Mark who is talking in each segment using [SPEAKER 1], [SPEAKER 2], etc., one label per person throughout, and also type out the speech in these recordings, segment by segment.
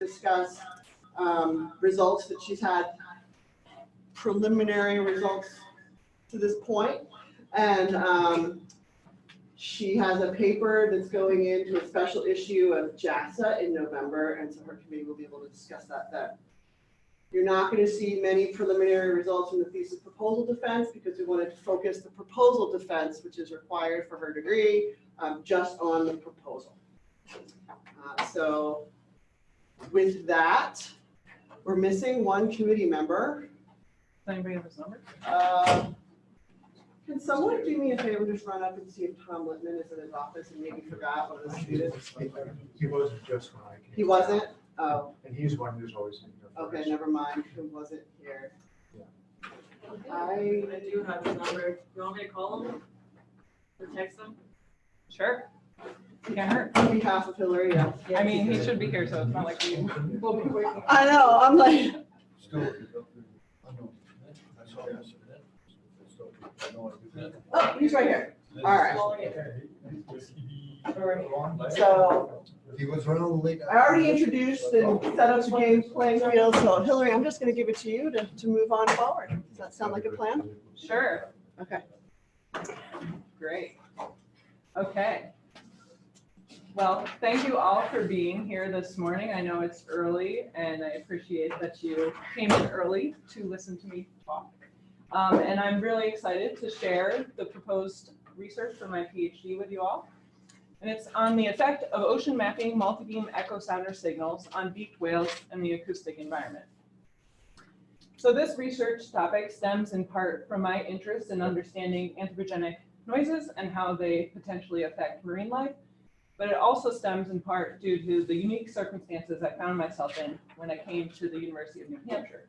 [SPEAKER 1] discuss results that she's had, preliminary results to this point. And she has a paper that's going into a special issue of JASA in November, and so her committee will be able to discuss that then. You're not going to see many preliminary results from the thesis proposal defense because we wanted to focus the proposal defense, which is required for her degree, just on the proposal. So with that, we're missing one committee member.
[SPEAKER 2] Does anybody have his number?
[SPEAKER 1] Can someone do me a favor, just run up and see if Tom Littman is in his office and maybe forgot one of the students?
[SPEAKER 3] He wasn't just when I came.
[SPEAKER 1] He wasn't? Oh,
[SPEAKER 3] And he's one who's always in there.
[SPEAKER 1] okay, never mind, who wasn't here.
[SPEAKER 3] Yeah.
[SPEAKER 1] I
[SPEAKER 2] do have his number. You want me to call him? Or text him? Sure. Can't hurt.
[SPEAKER 1] On behalf of Hilary, yeah.
[SPEAKER 2] I mean, he should be here, so it's not like we will be waiting.
[SPEAKER 1] I know, I'm like, oh, he's right here. All right. So
[SPEAKER 3] He was running late.
[SPEAKER 1] I already introduced and set up the game playing field, so Hilary, I'm just gonna give it to you to move on forward. Does that sound like a plan?
[SPEAKER 2] Sure.
[SPEAKER 1] Okay.
[SPEAKER 2] Great. Okay. Well, thank you all for being here this morning. I know it's early, and I appreciate that you came in early to listen to me talk. And I'm really excited to share the proposed research for my PhD with you all. And it's on the effect of ocean mapping multibeam echosounder signals on beaked whales and the acoustic environment. So this research topic stems in part from my interest in understanding anthropogenic noises and how they potentially affect marine life, but it also stems in part due to the unique circumstances I found myself in when I came to the University of New Hampshire,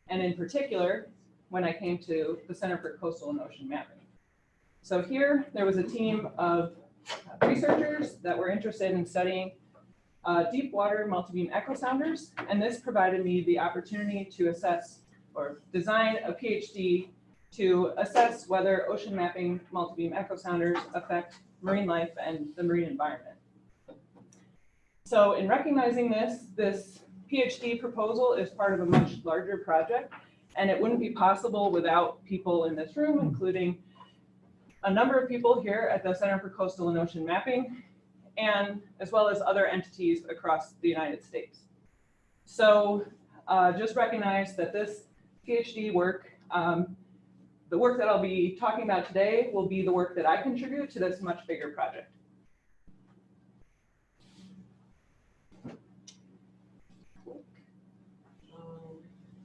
[SPEAKER 2] and in particular, when I came to the Center for Coastal and Ocean Mapping. So here, there was a team of researchers that were interested in studying deep water multibeam echosounders, and this provided me the opportunity to assess or design a PhD to assess whether ocean mapping multibeam echosounders affect marine life and the marine environment. So in recognizing this PhD proposal is part of a much larger project, and it wouldn't be possible without people in this room, including a number of people here at the Center for Coastal and Ocean Mapping, and as well as other entities across the United States. So just recognize that this PhD work, the work that I'll be talking about today will be the work that I contribute to this much bigger project.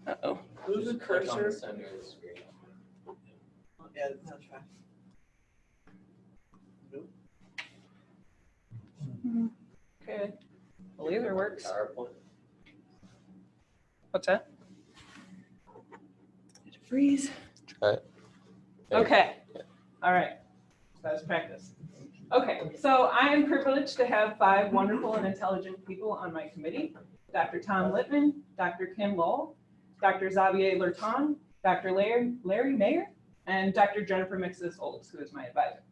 [SPEAKER 2] Uh-oh.
[SPEAKER 1] Who's the cursor? Yeah, that's right.
[SPEAKER 2] Okay, the laser works. What's that? Did it freeze?
[SPEAKER 4] Try it.
[SPEAKER 2] Okay, all right, that was practice. Okay, so I am privileged to have 5 wonderful and intelligent people on my committee: Dr. Tom Littman, Dr. Kim Lowell, Dr. Xavier Lurton, Dr. Larry Mayer, and Dr. Jennifer Mixis-Olds, who is my advisor.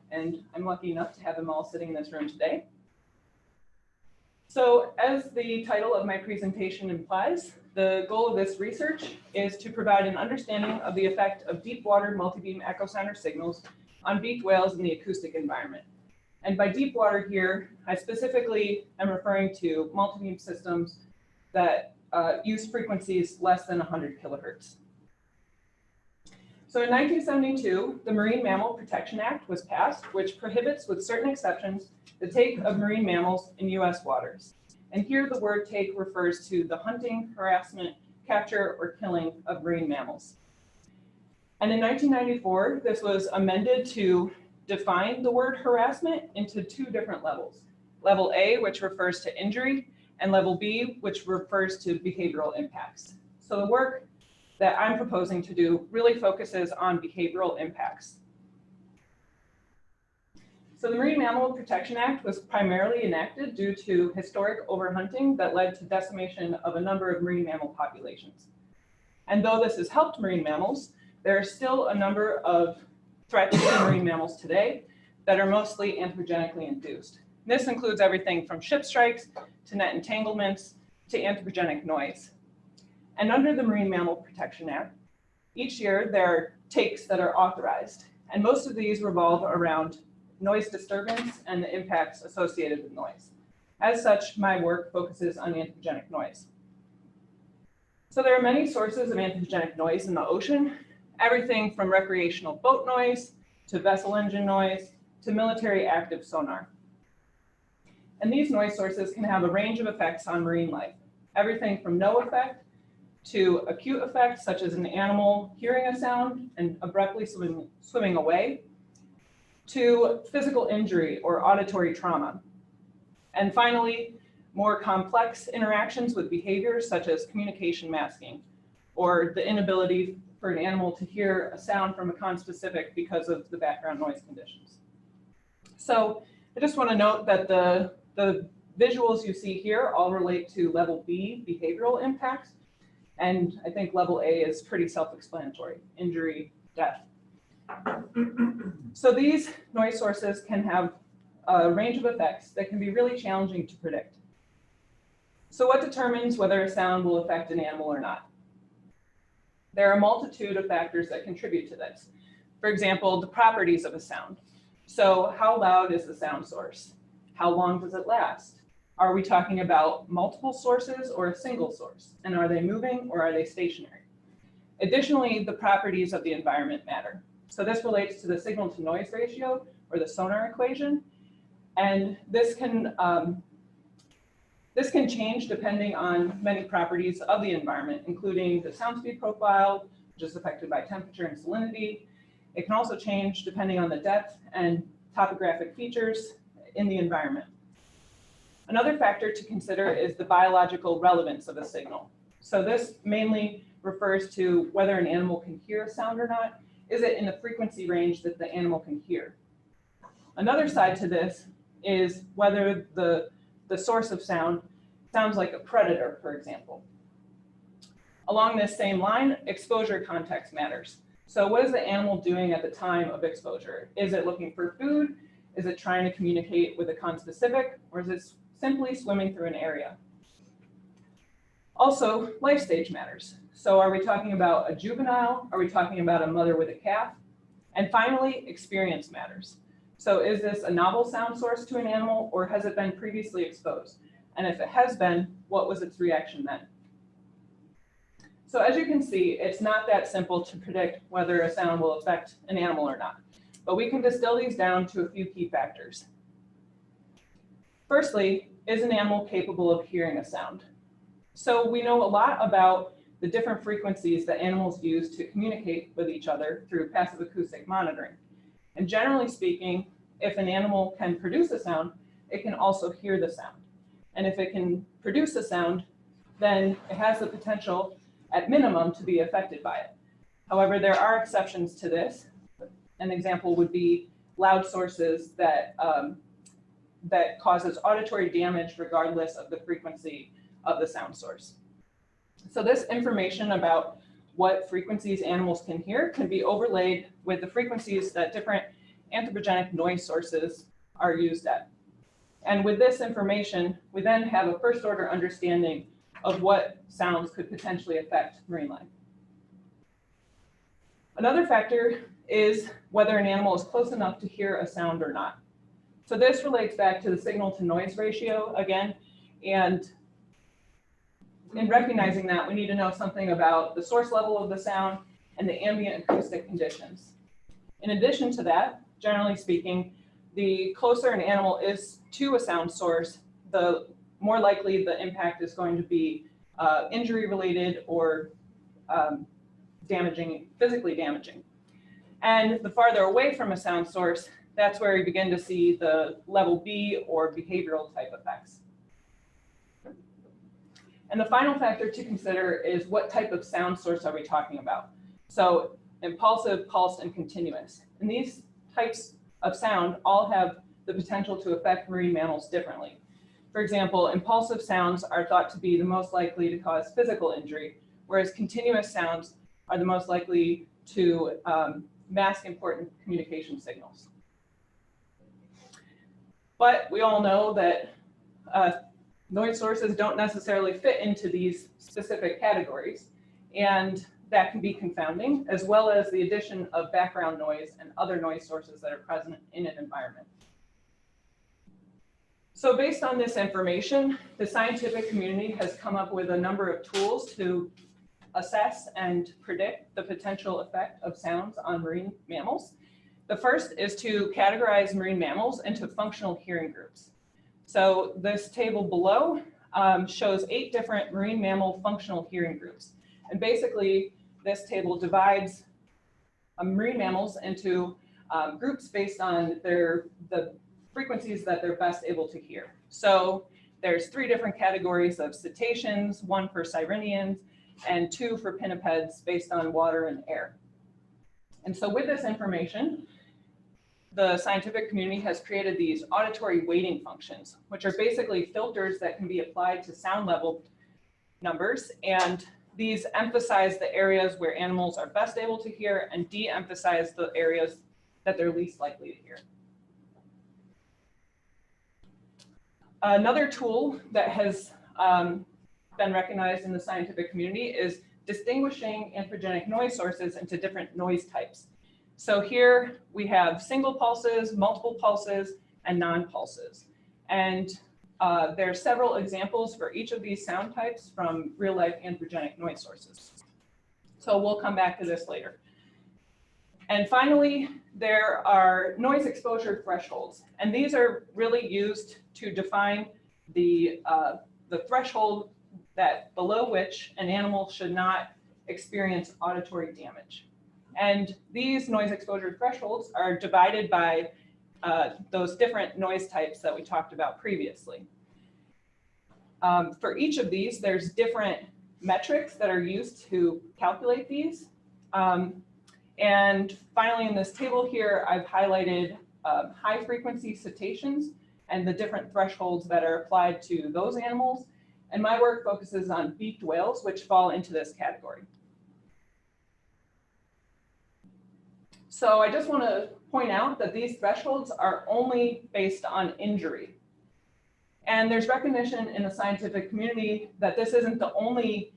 [SPEAKER 2] And I'm lucky enough to have them all sitting in this room today. So as the title of my presentation implies, the goal of this research is to provide an understanding of the effect of deep water multibeam echosounder signals on beaked whales in the acoustic environment. And by deep water here, I specifically am referring to multibeam systems that use frequencies less than 100 kilohertz. So in 1972, the Marine Mammal Protection Act was passed, which prohibits, with certain exceptions, the take of marine mammals in US waters. And here the word take refers to the hunting, harassment, capture, or killing of marine mammals. And in 1994, this was amended to define the word harassment into 2 different levels. Level A, which refers to injury, and level B, which refers to behavioral impacts. So the work that I'm proposing to do really focuses on behavioral impacts. So the Marine Mammal Protection Act was primarily enacted due to historic overhunting that led to decimation of a number of marine mammal populations. And though this has helped marine mammals, there are still a number of threats to marine mammals today that are mostly anthropogenically induced. This includes everything from ship strikes to net entanglements to anthropogenic noise. And under the Marine Mammal Protection Act, each year there are takes that are authorized, and most of these revolve around noise disturbance and the impacts associated with noise. As such, my work focuses on anthropogenic noise. So there are many sources of anthropogenic noise in the ocean, everything from recreational boat noise to vessel engine noise to military active sonar. And these noise sources can have a range of effects on marine life, everything from no effect to acute effects, such as an animal hearing a sound and abruptly swimming away, to physical injury or auditory trauma. And finally, more complex interactions with behaviors such as communication masking, or the inability for an animal to hear a sound from a conspecific because of the background noise conditions. So I just want to note that the visuals you see here all relate to level B, behavioral impacts. And I think level A is pretty self-explanatory, injury, death. So these noise sources can have a range of effects that can be really challenging to predict. So what determines whether a sound will affect an animal or not? There are a multitude of factors that contribute to this. For example, the properties of a sound. So how loud is the sound source? How long does it last? Are we talking about multiple sources or a single source? And are they moving or are they stationary? Additionally, the properties of the environment matter. So this relates to the signal to noise ratio, or the sonar equation. And this can change depending on many properties of the environment, including the sound speed profile, which is affected by temperature and salinity. It can also change depending on the depth and topographic features in the environment. Another factor to consider is the biological relevance of a signal. So this mainly refers to whether an animal can hear a sound or not. Is it in the frequency range that the animal can hear? Another side to this is whether the source of sound sounds like a predator, for example. Along this same line, exposure context matters. So what is the animal doing at the time of exposure? Is it looking for food? Is it trying to communicate with a conspecific? Or is it simply swimming through an area? Also, life stage matters. So are we talking about a juvenile? Are we talking about a mother with a calf? And finally, experience matters. So is this a novel sound source to an animal, or has it been previously exposed? And if it has been, what was its reaction then? So as you can see, it's not that simple to predict whether a sound will affect an animal or not, but we can distill these down to a few key factors. Firstly, is an animal capable of hearing a sound? So we know a lot about the different frequencies that animals use to communicate with each other through passive acoustic monitoring. And generally speaking, if an animal can produce a sound, it can also hear the sound. And if it can produce a sound, then it has the potential, at minimum, to be affected by it. However, there are exceptions to this. An example would be loud sources that causes auditory damage regardless of the frequency of the sound source. So this information about what frequencies animals can hear can be overlaid with the frequencies that different anthropogenic noise sources are used at. And with this information, we then have a first order understanding of what sounds could potentially affect marine life. Another factor is whether an animal is close enough to hear a sound or not. So this relates back to the signal to noise ratio again, and in recognizing that, we need to know something about the source level of the sound and the ambient acoustic conditions. In addition to that, generally speaking, the closer an animal is to a sound source, the more likely the impact is going to be injury related or physically damaging. And the farther away from a sound source, that's where we begin to see the level B or behavioral type effects. And the final factor to consider is what type of sound source are we talking about? So impulsive, pulsed, and continuous. And these types of sound all have the potential to affect marine mammals differently. For example, impulsive sounds are thought to be the most likely to cause physical injury, whereas continuous sounds are the most likely to mask important communication signals. But we all know that noise sources don't necessarily fit into these specific categories, and that can be confounding, as well as the addition of background noise and other noise sources that are present in an environment. So based on this information, the scientific community has come up with a number of tools to assess and predict the potential effect of sounds on marine mammals. The first is to categorize marine mammals into functional hearing groups. So this table below shows 8 different marine mammal functional hearing groups. And basically, this table divides marine mammals into groups based on the frequencies that they're best able to hear. So there's 3 different categories of cetaceans, 1 for sirenians, and 2 for pinnipeds based on water and air. And so with this information, the scientific community has created these auditory weighting functions, which are basically filters that can be applied to sound level numbers. And these emphasize the areas where animals are best able to hear and de-emphasize the areas that they're least likely to hear. Another tool that has been recognized in the scientific community is distinguishing anthropogenic noise sources into different noise types. So here we have single pulses, multiple pulses, and non-pulses. And there are several examples for each of these sound types from real-life anthropogenic noise sources. So we'll come back to this later. And finally, there are noise exposure thresholds. And these are really used to define the threshold that below which an animal should not experience auditory damage. And these noise exposure thresholds are divided by those different noise types that we talked about previously. For each of these, there's different metrics that are used to calculate these. And finally, in this table here, I've highlighted high frequency cetaceans and the different thresholds that are applied to those animals. And my work focuses on beaked whales, which fall into this category. So I just want to point out that these thresholds are only based on injury. And there's recognition in the scientific community that this isn't the only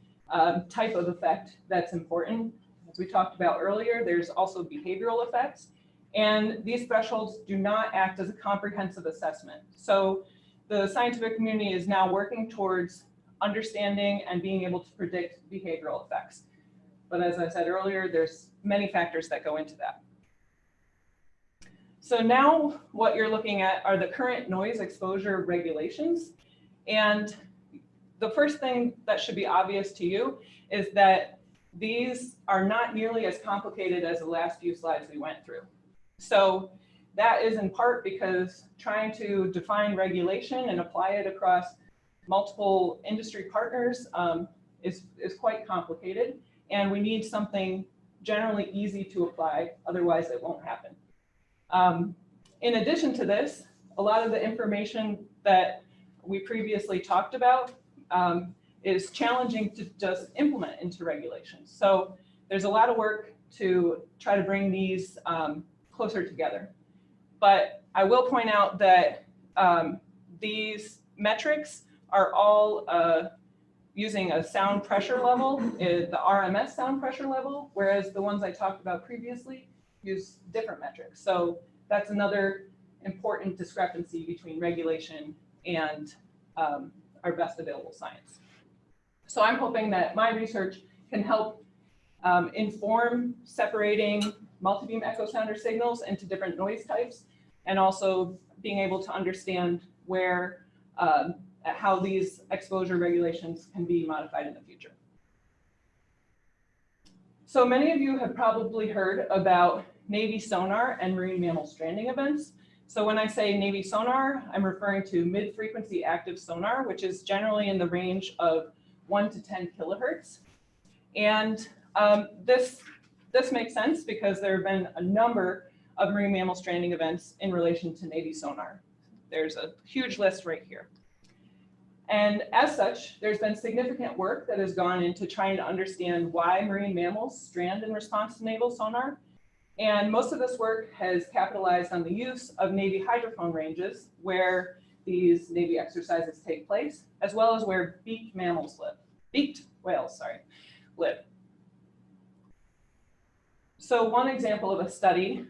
[SPEAKER 2] type of effect that's important. As we talked about earlier, there's also behavioral effects. And these thresholds do not act as a comprehensive assessment. So the scientific community is now working towards understanding and being able to predict behavioral effects. But as I said earlier, there's many factors that go into that. So now what you're looking at are the current noise exposure regulations. And the first thing that should be obvious to you is that these are not nearly as complicated as the last few slides we went through. So that is in part because trying to define regulation and apply it across multiple industry partners is quite complicated. And we need something generally easy to apply, otherwise it won't happen. In addition to this, a lot of the information that we previously talked about is challenging to just implement into regulations. So there's a lot of work to try to bring these closer together. But I will point out that these metrics are all using a sound pressure level, the RMS sound pressure level, whereas the ones I talked about previously use different metrics. So that's another important discrepancy between regulation and our best available science. So I'm hoping that my research can help inform separating multibeam echosounder signals into different noise types, and also being able to understand where, how these exposure regulations can be modified in the future. So many of you have probably heard about Navy sonar and marine mammal stranding events. So when I say Navy sonar, I'm referring to mid-frequency active sonar, which is generally in the range of 1 to 10 kilohertz. And this makes sense because there have been a number of marine mammal stranding events in relation to Navy sonar. There's a huge list right here. And as such, there's been significant work that has gone into trying to understand why marine mammals strand in response to naval sonar. And most of this work has capitalized on the use of Navy hydrophone ranges, where these Navy exercises take place, as well as where beaked whales live. So one example of a study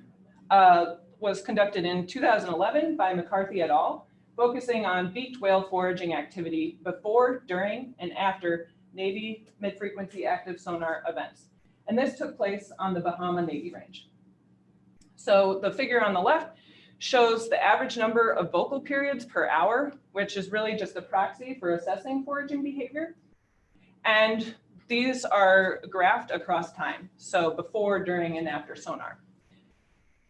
[SPEAKER 2] was conducted in 2011 by McCarthy et al., focusing on beaked whale foraging activity before, during, and after Navy mid-frequency active sonar events. And this took place on the Bahama Navy range. So the figure on the left shows the average number of vocal periods per hour, which is really just a proxy for assessing foraging behavior. And these are graphed across time, so before, during, and after sonar.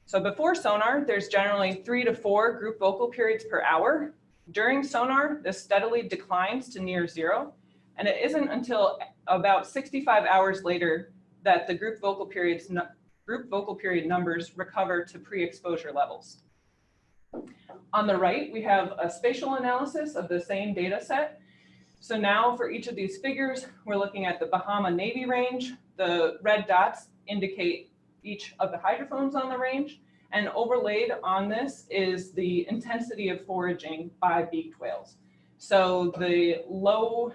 [SPEAKER 2] So before sonar, there's generally 3 to 4 group vocal periods per hour. During sonar, this steadily declines to near 0. And it isn't until about 65 hours later that the group vocal period numbers recover to pre-exposure levels. On the right, we have a spatial analysis of the same data set. So now for each of these figures, we're looking at the Bahama Navy range. The red dots indicate each of the hydrophones on the range, and overlaid on this is the intensity of foraging by beaked whales. So the low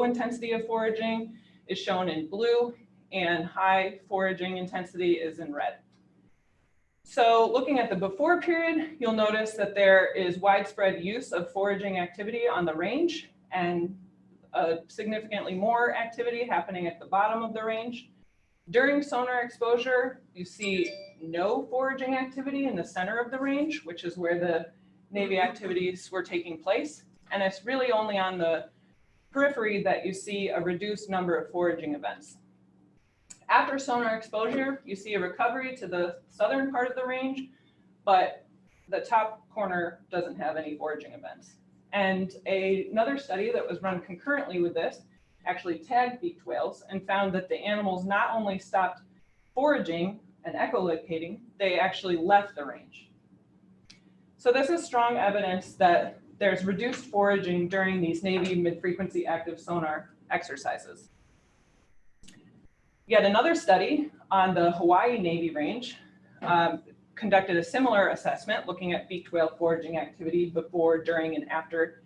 [SPEAKER 2] intensity of foraging is shown in blue, and high foraging intensity is in red. So looking at the before period, you'll notice that there is widespread use of foraging activity on the range, and significantly more activity happening at the bottom of the range. During sonar exposure, you see no foraging activity in the center of the range, which is where the Navy activities were taking place. And it's really only on the periphery that you see a reduced number of foraging events. After sonar exposure, you see a recovery to the southern part of the range, but the top corner doesn't have any foraging events. And another study that was run concurrently with this actually tagged beaked whales and found that the animals not only stopped foraging and echolocating, they actually left the range. So this is strong evidence that there's reduced foraging during these Navy mid-frequency active sonar exercises. Yet another study on the Hawaii Navy range conducted a similar assessment looking at beaked whale foraging activity before, during, and after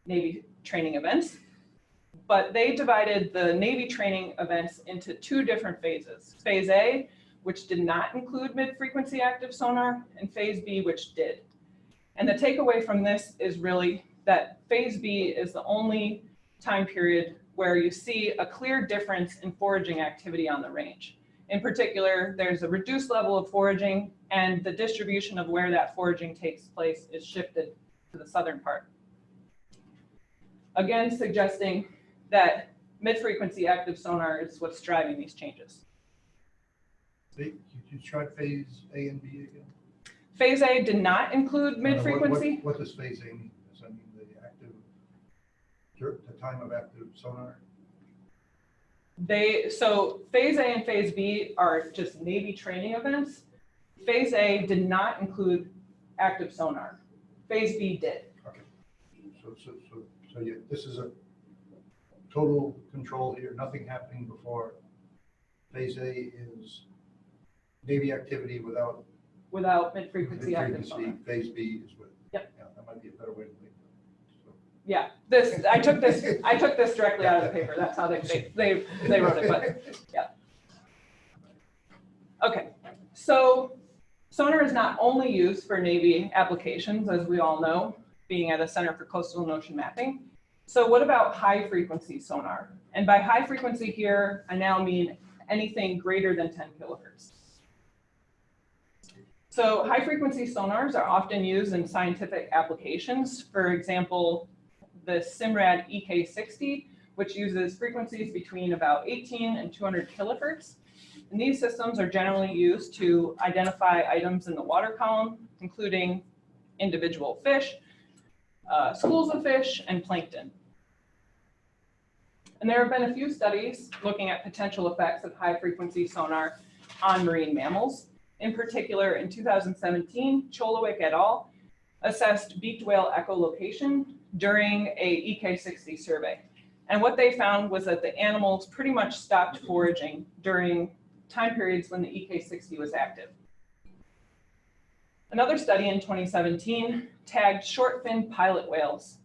[SPEAKER 2] Navy training events. But they divided the Navy training events into 2 different phases. Phase A, which did not include mid-frequency active sonar, and Phase B, which did. And the takeaway from this is really that Phase B is the only time period where you see a clear difference in foraging activity on the range. In particular, there's a reduced level of foraging, and the distribution of where that foraging takes place is shifted to the southern part. Again, suggesting that mid-frequency active sonar is what's driving these changes.
[SPEAKER 4] Could you chart phase A and B again?
[SPEAKER 2] Phase A did not include mid-frequency.
[SPEAKER 4] What does phase A mean? Does that mean the time of active sonar?
[SPEAKER 2] So phase A and phase B are just Navy training events. Phase A did not include active sonar. Phase B did.
[SPEAKER 4] Okay. So yeah, this is a total control here, nothing happening before. Phase A is Navy activity without
[SPEAKER 2] mid-frequency active sonar.
[SPEAKER 4] Phase B is with.
[SPEAKER 2] Yep.
[SPEAKER 4] Yeah, that might be a better way to think of it. So.
[SPEAKER 2] Yeah, I took this directly out of the paper. That's how they wrote it, but yeah. Okay, so sonar is not only used for Navy applications, as we all know, being at a Center for Coastal and Ocean Mapping. So what about high frequency sonar? And by high frequency here, I now mean anything greater than 10 kilohertz. So high frequency sonars are often used in scientific applications. For example, the Simrad EK60, which uses frequencies between about 18 and 200 kilohertz. And these systems are generally used to identify items in the water column, including individual fish, schools of fish, and plankton. And there have been a few studies looking at potential effects of high frequency sonar on marine mammals. In particular, in 2017, Cholowick et al. Assessed beaked whale echolocation during a EK60 survey. And what they found was that the animals pretty much stopped foraging during time periods when the EK60 was active. Another study in 2017 tagged short-fin pilot whales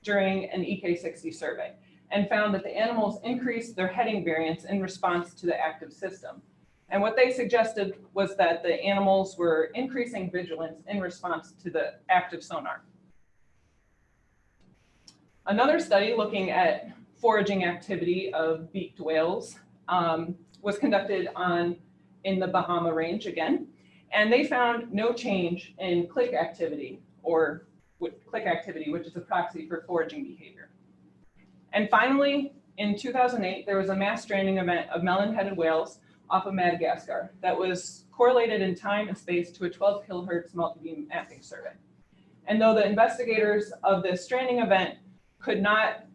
[SPEAKER 2] during an EK60 survey and found that the animals increased their heading variance in response to the active system. And what they suggested was that the animals were increasing vigilance in response to the active sonar. Another study looking at foraging activity of beaked whales was conducted in the Bahama Range again, and they found no change in click activity, which is a proxy for foraging behavior. And finally, in 2008, there was a mass stranding event of melon-headed whales off of Madagascar that was correlated in time and space to a 12 kilohertz multibeam mapping survey. And though the investigators of this stranding event could not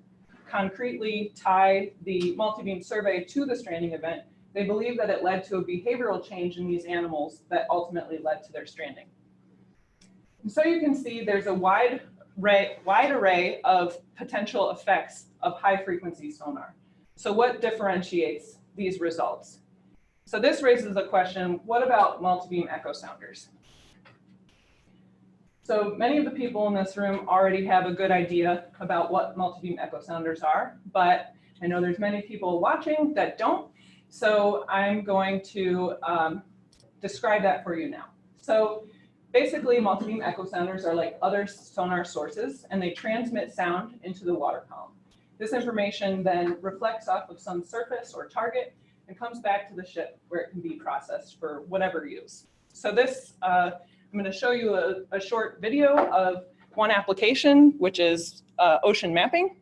[SPEAKER 2] concretely tie the multibeam survey to the stranding event, they believe that it led to a behavioral change in these animals that ultimately led to their stranding. And so you can see there's a wide array of potential effects of high frequency sonar. So what differentiates these results? So this raises the question, what about multibeam echosounders? So many of the people in this room already have a good idea about what multibeam echosounders are, but I know there's many people watching that don't. So I'm going to describe that for you now. So basically, multibeam echosounders are like other sonar sources, and they transmit sound into the water column. This information then reflects off of some surface or target and comes back to the ship where it can be processed for whatever use. So this, I'm going to show you a short video of one application, which is ocean mapping.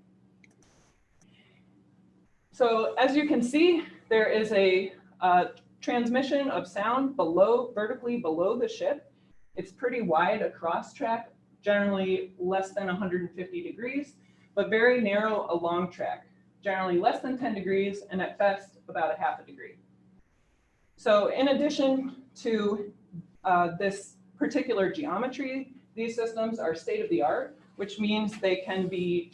[SPEAKER 2] So as you can see, there is a transmission of sound vertically below the ship. It's pretty wide across track, generally less than 150 degrees, but very narrow along track, generally less than 10 degrees, and at best about a half a degree. So in addition to this particular geometry, these systems are state-of-the-art, which means they can be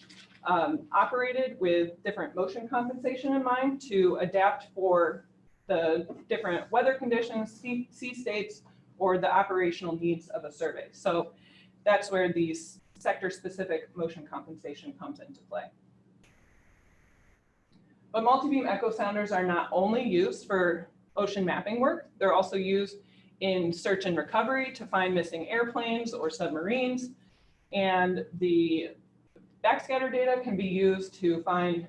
[SPEAKER 2] operated with different motion compensation in mind to adapt for the different weather conditions, sea states, or the operational needs of a survey. So that's where these sector-specific motion compensation comes into play. But multibeam echosounders are not only used for ocean mapping work, they're also used in search and recovery to find missing airplanes or submarines. And the backscatter data can be used to find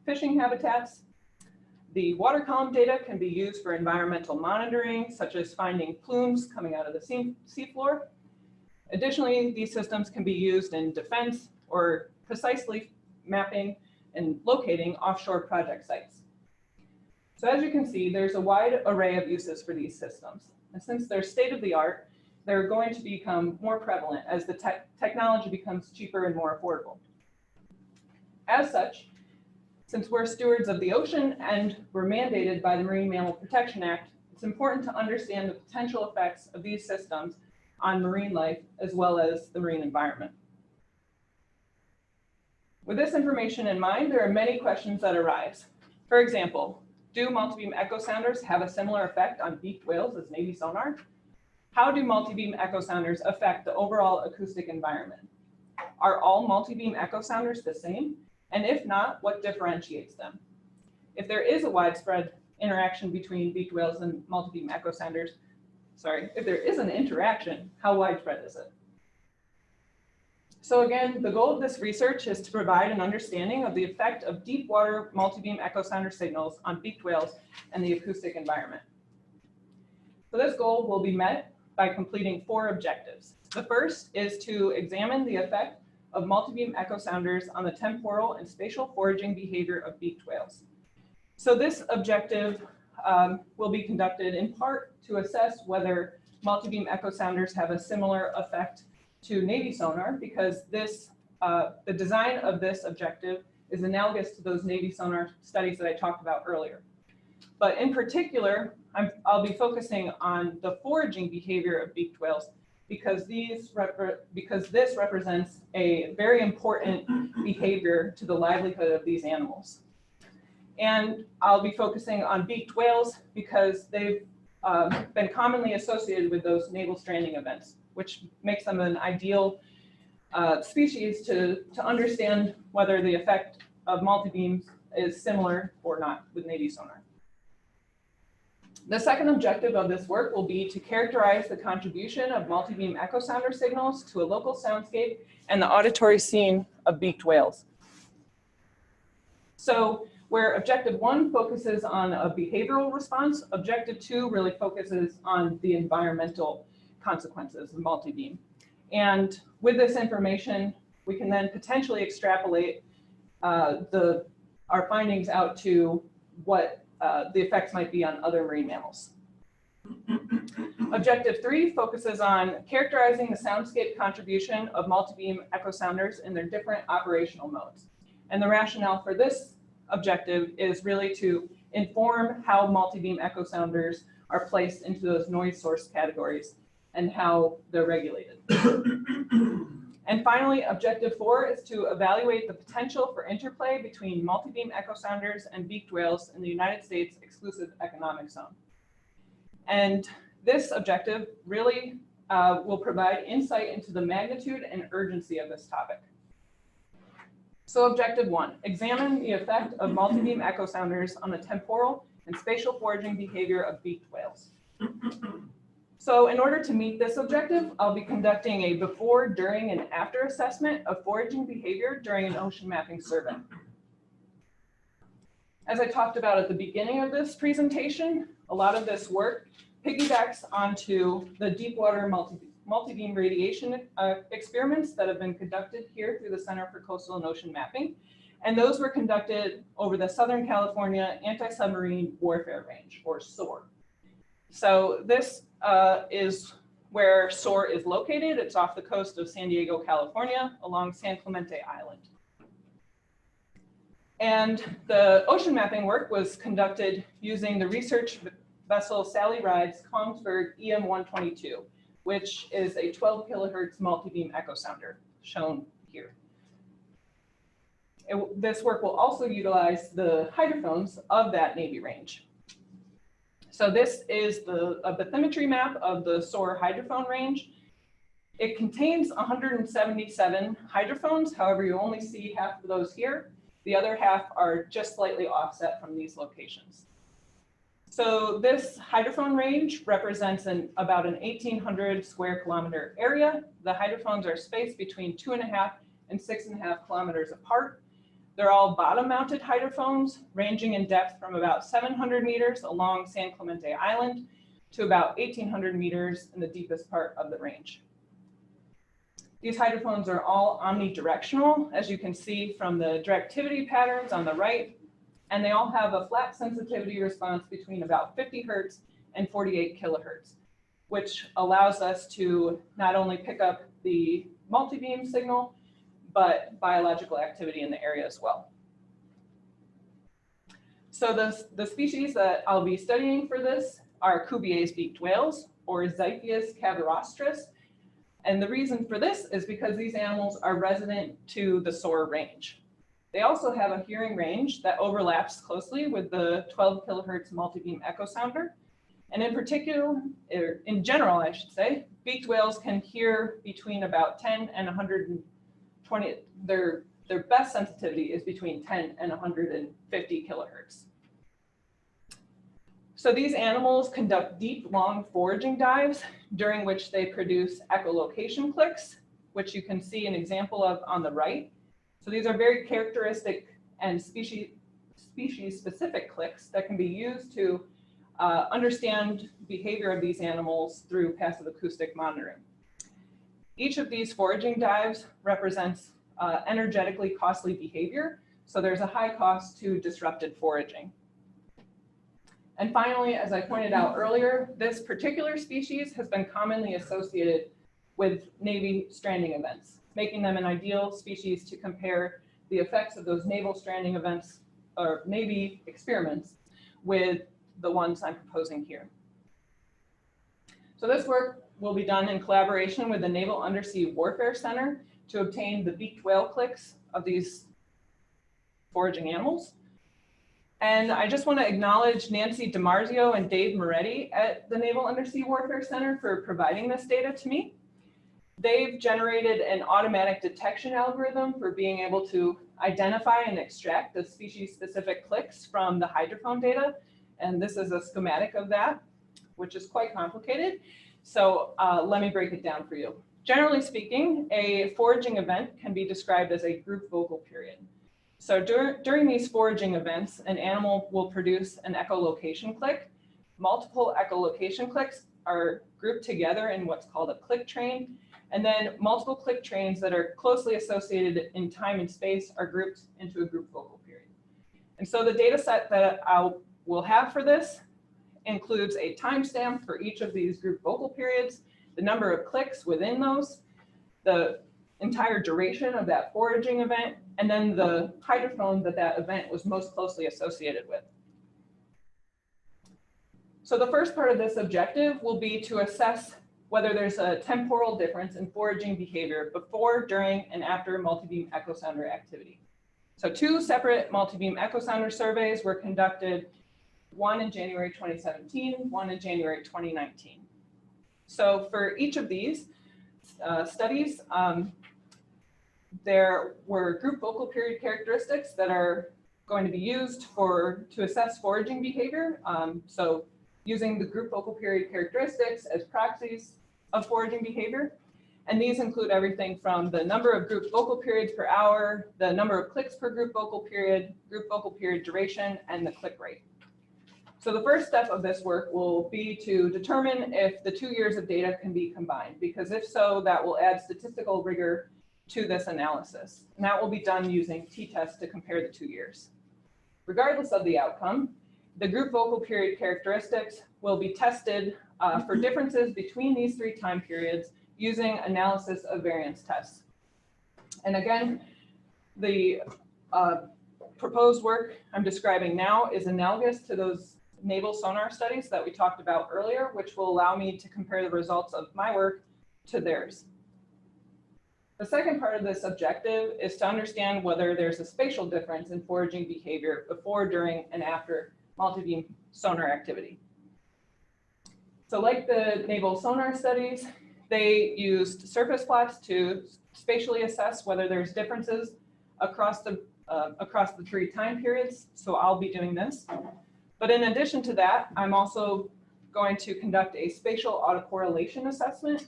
[SPEAKER 2] fishing habitats. The water column data can be used for environmental monitoring, such as finding plumes coming out of the seafloor. Additionally, these systems can be used in defense or precisely mapping and locating offshore project sites. So as you can see, there's a wide array of uses for these systems. And since they're state-of-the-art, they're going to become more prevalent as the technology becomes cheaper and more affordable. As such, since we're stewards of the ocean and we're mandated by the Marine Mammal Protection Act, it's important to understand the potential effects of these systems on marine life as well as the marine environment. With this information in mind, there are many questions that arise. For example, do multibeam echosounders have a similar effect on beaked whales as Navy sonar? How do multibeam echosounders affect the overall acoustic environment? Are all multibeam echosounders the same? And if not, what differentiates them? If there is a widespread interaction between beaked whales and multibeam echosounders, if there is an interaction, how widespread is it? So again, the goal of this research is to provide an understanding of the effect of deep water multibeam echosounder signals on beaked whales and the acoustic environment. So this goal will be met by completing 4 objectives. The first is to examine the effect of multibeam echosounders on the temporal and spatial foraging behavior of beaked whales. So this objective will be conducted in part to assess whether multibeam echosounders have a similar effect to Navy sonar, because the design of this objective is analogous to those Navy sonar studies that I talked about earlier. But in particular, I'll be focusing on the foraging behavior of beaked whales because this represents a very important behavior to the livelihood of these animals. And I'll be focusing on beaked whales because they've been commonly associated with those naval stranding events, which makes them an ideal species to understand whether the effect of multibeams is similar or not with Navy sonar. The second objective of this work will be to characterize the contribution of multibeam echosounder signals to a local soundscape and the auditory scene of beaked whales. So where objective 1 focuses on a behavioral response, objective 2 really focuses on the environmental consequences of multibeam. And with this information, we can then potentially extrapolate our findings out to what the effects might be on other marine mammals. Objective 3 focuses on characterizing the soundscape contribution of multibeam echosounders in their different operational modes. And the rationale for this objective is really to inform how multibeam echosounders are placed into those noise source categories and how they're regulated. And finally, objective 4 is to evaluate the potential for interplay between multibeam echosounders and beaked whales in the United States exclusive economic zone. And this objective really will provide insight into the magnitude and urgency of this topic. So objective 1, examine the effect of multibeam echosounders on the temporal and spatial foraging behavior of beaked whales. So in order to meet this objective, I'll be conducting a before, during, and after assessment of foraging behavior during an ocean mapping survey. As I talked about at the beginning of this presentation, a lot of this work piggybacks onto the deep water multibeam radiation experiments that have been conducted here through the Center for Coastal and Ocean Mapping. And those were conducted over the Southern California Anti-Submarine Warfare Range, or SOAR. So this is where SOAR is located. It's off the coast of San Diego, California, along San Clemente Island. And the ocean mapping work was conducted using the research vessel Sally Ride's Kongsberg EM-122, which is a 12 kilohertz multibeam echosounder, shown here. This work will also utilize the hydrophones of that Navy range. So this is a bathymetry map of the SOAR hydrophone range. It contains 177 hydrophones. However, you only see half of those here. The other half are just slightly offset from these locations. So this hydrophone range represents about an 1,800 square kilometer area. The hydrophones are spaced between 2.5 and 6.5 kilometers apart. They're all bottom-mounted hydrophones, ranging in depth from about 700 meters along San Clemente Island to about 1,800 meters in the deepest part of the range. These hydrophones are all omnidirectional, as you can see from the directivity patterns on the right, and they all have a flat sensitivity response between about 50 hertz and 48 kilohertz, which allows us to not only pick up the multibeam signal, but biological activity in the area as well. So the species that I'll be studying for this are Cuvier's beaked whales, or Xiphias cavarostris. And the reason for this is because these animals are resident to the SOAR range. They also have a hearing range that overlaps closely with the 12 kilohertz multibeam echosounder. And in particular, or in general, I should say, beaked whales can hear between about 10 and 120. Their best sensitivity is between 10 and 150 kilohertz. So these animals conduct deep, long foraging dives during which they produce echolocation clicks, which you can see an example of on the right. So these are very characteristic and species-specific clicks that can be used to understand behavior of these animals through passive acoustic monitoring. Each of these foraging dives represents energetically costly behavior, so there's a high cost to disrupted foraging. And finally, as I pointed out earlier, this particular species has been commonly associated with Navy stranding events, making them an ideal species to compare the effects of those naval stranding events or Navy experiments with the ones I'm proposing here. So this work will be done in collaboration with the Naval Undersea Warfare Center to obtain the beaked whale clicks of these foraging animals. And I just want to acknowledge Nancy DiMarzio and Dave Moretti at the Naval Undersea Warfare Center for providing this data to me. they've generated an automatic detection algorithm for being able to identify and extract the species-specific clicks from the hydrophone data. And this is a schematic of that, which is quite complicated. So let me break it down for you. Generally speaking, a foraging event can be described as a group vocal period. So during these foraging events, an animal will produce an echolocation click. Multiple echolocation clicks are grouped together in what's called a click train. And then multiple click trains that are closely associated in time and space are grouped into a group vocal period. And so the data set that we'll have for this includes a timestamp for each of these group vocal periods, the number of clicks within those, the entire duration of that foraging event, and then the hydrophone that that event was most closely associated with. So the first part of this objective will be to assess whether there's a temporal difference in foraging behavior before, during, and after multibeam echosounder activity. So 2 separate multibeam echosounder surveys were conducted, one in January 2017, one in January 2019. So for each of these studies, there were group vocal period characteristics that are going to be used to assess foraging behavior. So using the group vocal period characteristics as proxies of foraging behavior. And these include everything from the number of group vocal periods per hour, the number of clicks per group vocal period duration, and the click rate. So the first step of this work will be to determine if the 2 years of data can be combined, because if so, that will add statistical rigor to this analysis. And that will be done using t-tests to compare the 2 years. Regardless of the outcome, the group vocal period characteristics will be tested for differences between these 3 time periods using analysis of variance tests. And again, the proposed work I'm describing now is analogous to those naval sonar studies that we talked about earlier, which will allow me to compare the results of my work to theirs. The second part of this objective is to understand whether there's a spatial difference in foraging behavior before, during, and after multibeam sonar activity. So like the naval sonar studies, they used surface plots to spatially assess whether there's differences across the 3 time periods. So I'll be doing this. But in addition to that, I'm also going to conduct a spatial autocorrelation assessment.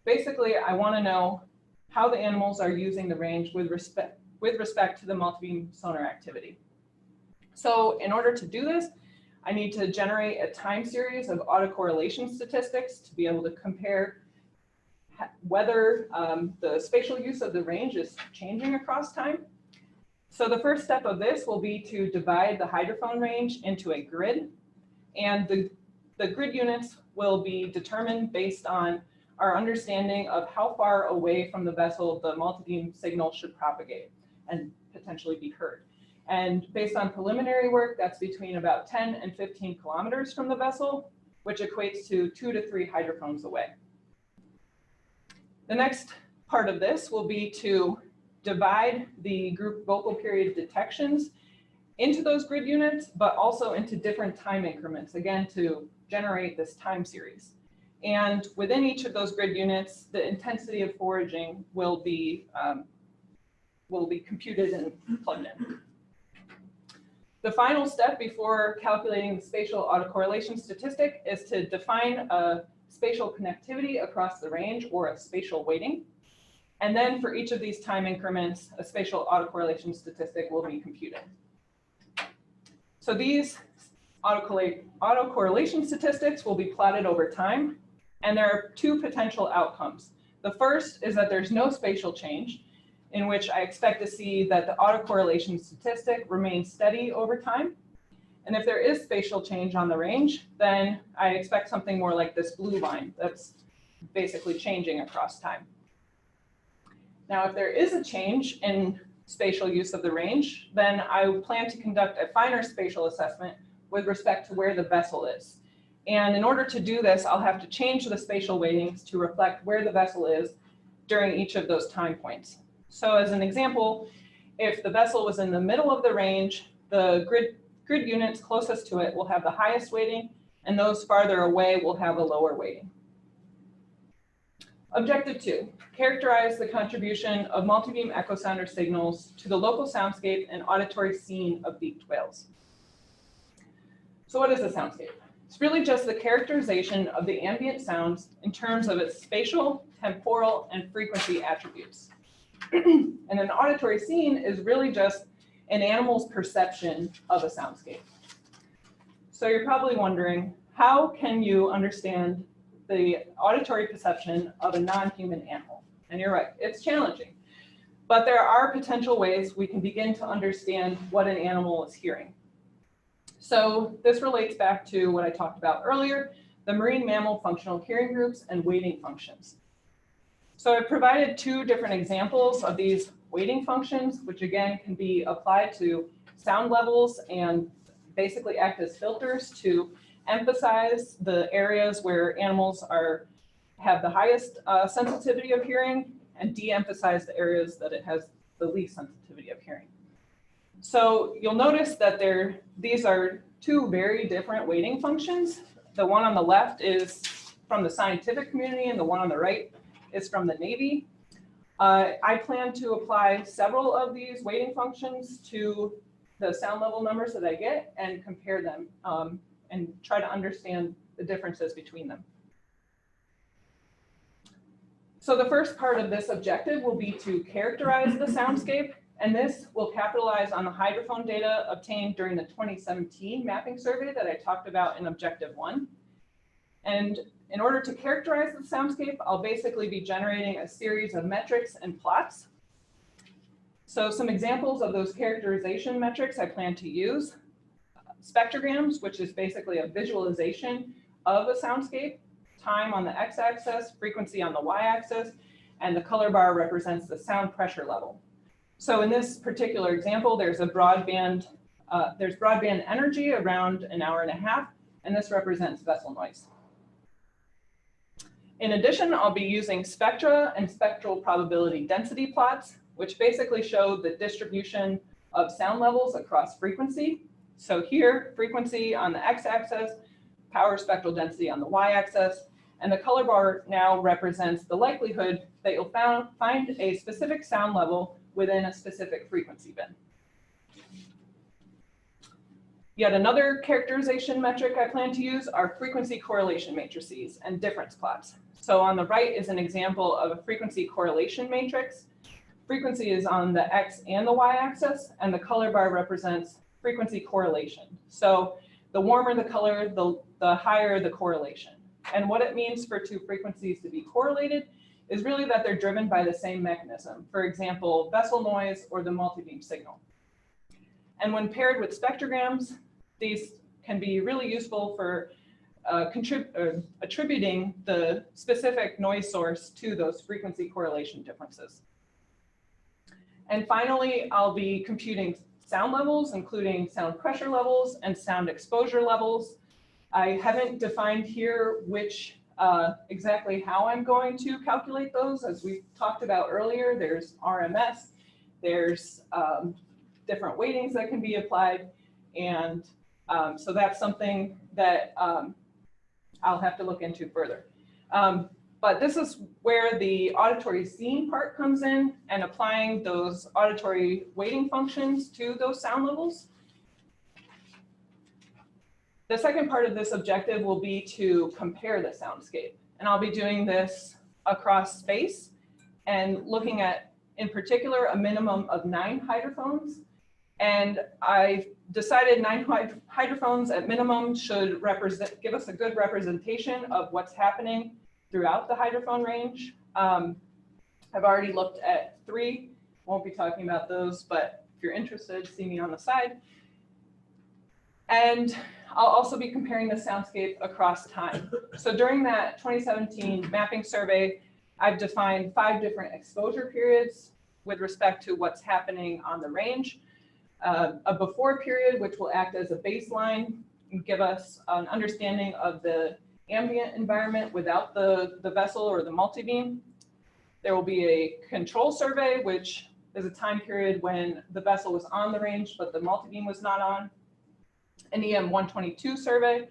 [SPEAKER 2] Basically, I want to know how the animals are using the range with respect to the multibeam sonar activity. So in order to do this, I need to generate a time series of autocorrelation statistics to be able to compare whether the spatial use of the range is changing across time. So the first step of this will be to divide the hydrophone range into a grid. And the grid units will be determined based on our understanding of how far away from the vessel the multibeam signal should propagate and potentially be heard. And based on preliminary work, that's between about 10 and 15 kilometers from the vessel, which equates to 2 to 3 hydrophones away. The next part of this will be to divide the group vocal period detections into those grid units, but also into different time increments, again, to generate this time series. And within each of those grid units, the intensity of foraging will be computed and plugged in. The final step before calculating the spatial autocorrelation statistic is to define a spatial connectivity across the range, or a spatial weighting. And then for each of these time increments, a spatial autocorrelation statistic will be computed. So these autocorrelation statistics will be plotted over time. And there are 2 potential outcomes. The first is that there's no spatial change, in which I expect to see that the autocorrelation statistic remains steady over time. And if there is spatial change on the range, then I expect something more like this blue line that's basically changing across time. Now, if there is a change in spatial use of the range, then I plan to conduct a finer spatial assessment with respect to where the vessel is. And in order to do this, I'll have to change the spatial weightings to reflect where the vessel is during each of those time points. So as an example, if the vessel was in the middle of the range, the grid units closest to it will have the highest weighting, and those farther away will have a lower weighting. Objective 2, characterize the contribution of multibeam echosounder signals to the local soundscape and auditory scene of beaked whales. So what is a soundscape? It's really just the characterization of the ambient sounds in terms of its spatial, temporal, and frequency attributes. And an auditory scene is really just an animal's perception of a soundscape. So you're probably wondering, how can you understand the auditory perception of a non-human animal? And you're right, it's challenging. But there are potential ways we can begin to understand what an animal is hearing. So this relates back to what I talked about earlier, the marine mammal functional hearing groups and weighting functions. So I provided 2 different examples of these weighting functions, which again can be applied to sound levels and basically act as filters to emphasize the areas where animals have the highest sensitivity of hearing and de-emphasize the areas that it has the least sensitivity of hearing. So you'll notice that these are 2 very different weighting functions. The one on the left is from the scientific community and the one on the right is from the Navy. I plan to apply several of these weighting functions to the sound level numbers that I get and compare them and try to understand the differences between them. So the first part of this objective will be to characterize the soundscape, and this will capitalize on the hydrophone data obtained during the 2017 mapping survey that I talked about in objective 1. And in order to characterize the soundscape, I'll basically be generating a series of metrics and plots. So some examples of those characterization metrics I plan to use: spectrograms, which is basically a visualization of a soundscape, time on the x-axis, frequency on the y-axis, and the color bar represents the sound pressure level. So in this particular example, there's broadband energy around an hour and a half, and this represents vessel noise. In addition, I'll be using spectra and spectral probability density plots, which basically show the distribution of sound levels across frequency. So here, frequency on the x-axis, power spectral density on the y-axis, and the color bar now represents the likelihood that you'll find a specific sound level within a specific frequency band. Yet another characterization metric I plan to use are frequency correlation matrices and difference plots. So on the right is an example of a frequency correlation matrix. Frequency is on the x and the y-axis, and the color bar represents frequency correlation. So the warmer the color, the higher the correlation. And what it means for 2 frequencies to be correlated is really that they're driven by the same mechanism. For example, vessel noise or the multibeam signal. And when paired with spectrograms, these can be really useful for attributing the specific noise source to those frequency correlation differences. And finally, I'll be computing sound levels, including sound pressure levels and sound exposure levels. I haven't defined here exactly how I'm going to calculate those. As we talked about earlier, there's RMS, there's different weightings that can be applied. And so that's something that I'll have to look into further. But this is where the auditory scene part comes in, and applying those auditory weighting functions to those sound levels. The second part of this objective will be to compare the soundscape. And I'll be doing this across space and looking at, in particular, a minimum of 9 hydrophones. And I decided 9 hydrophones at minimum should give us a good representation of what's happening throughout the hydrophone range. I've already looked at 3, won't be talking about those, but if you're interested, see me on the side. And I'll also be comparing the soundscape across time. So during that 2017 mapping survey, I've defined 5 different exposure periods with respect to what's happening on the range. A before period, which will act as a baseline and give us an understanding of the ambient environment without the vessel or the multibeam. There will be a control survey, which is a time period when the vessel was on the range, but the multibeam was not on. An EM122 survey,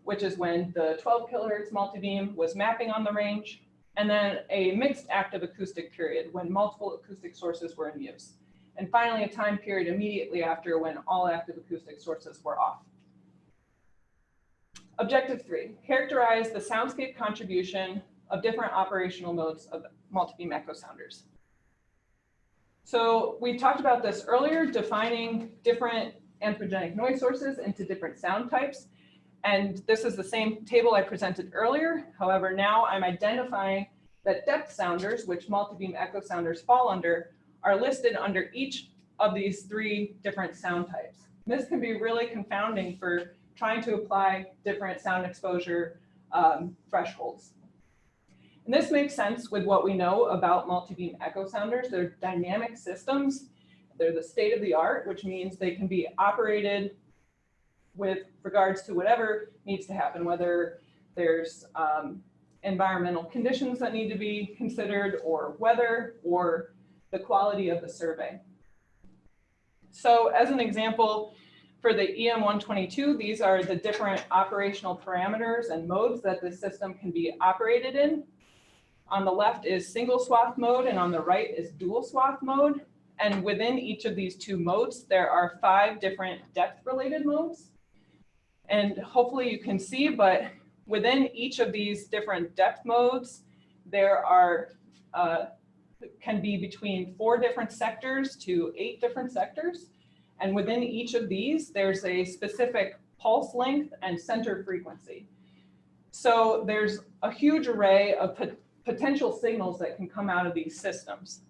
[SPEAKER 2] which is when the 12 kilohertz multibeam was mapping on the range. and then a mixed active acoustic period when multiple acoustic sources were in use. And finally, a time period immediately after when all active acoustic sources were off. Objective 3, characterize the soundscape contribution of different operational modes of multibeam echosounders. So we talked about this earlier, defining different anthropogenic noise sources into different sound types. And this is the same table I presented earlier. However, now I'm identifying that depth sounders, which multibeam echosounders fall under, are listed under each of these 3 different sound types. This can be really confounding for trying to apply different sound exposure thresholds. And this makes sense with what we know about multibeam echosounders. They're dynamic systems. They're the state of the art, which means they can be operated with regards to whatever needs to happen, whether there's environmental conditions that need to be considered, or weather, or the quality of the survey. So as an example, for the EM122, these are the different operational parameters and modes that the system can be operated in. On the left is single swath mode, and on the right is dual swath mode. And within each of these 2 modes, there are 5 different depth-related modes. And hopefully you can see, but within each of these different depth modes, there are can be between 4 different sectors to 8 different sectors. And within each of these, there's a specific pulse length and center frequency. So there's a huge array of potential signals that can come out of these systems.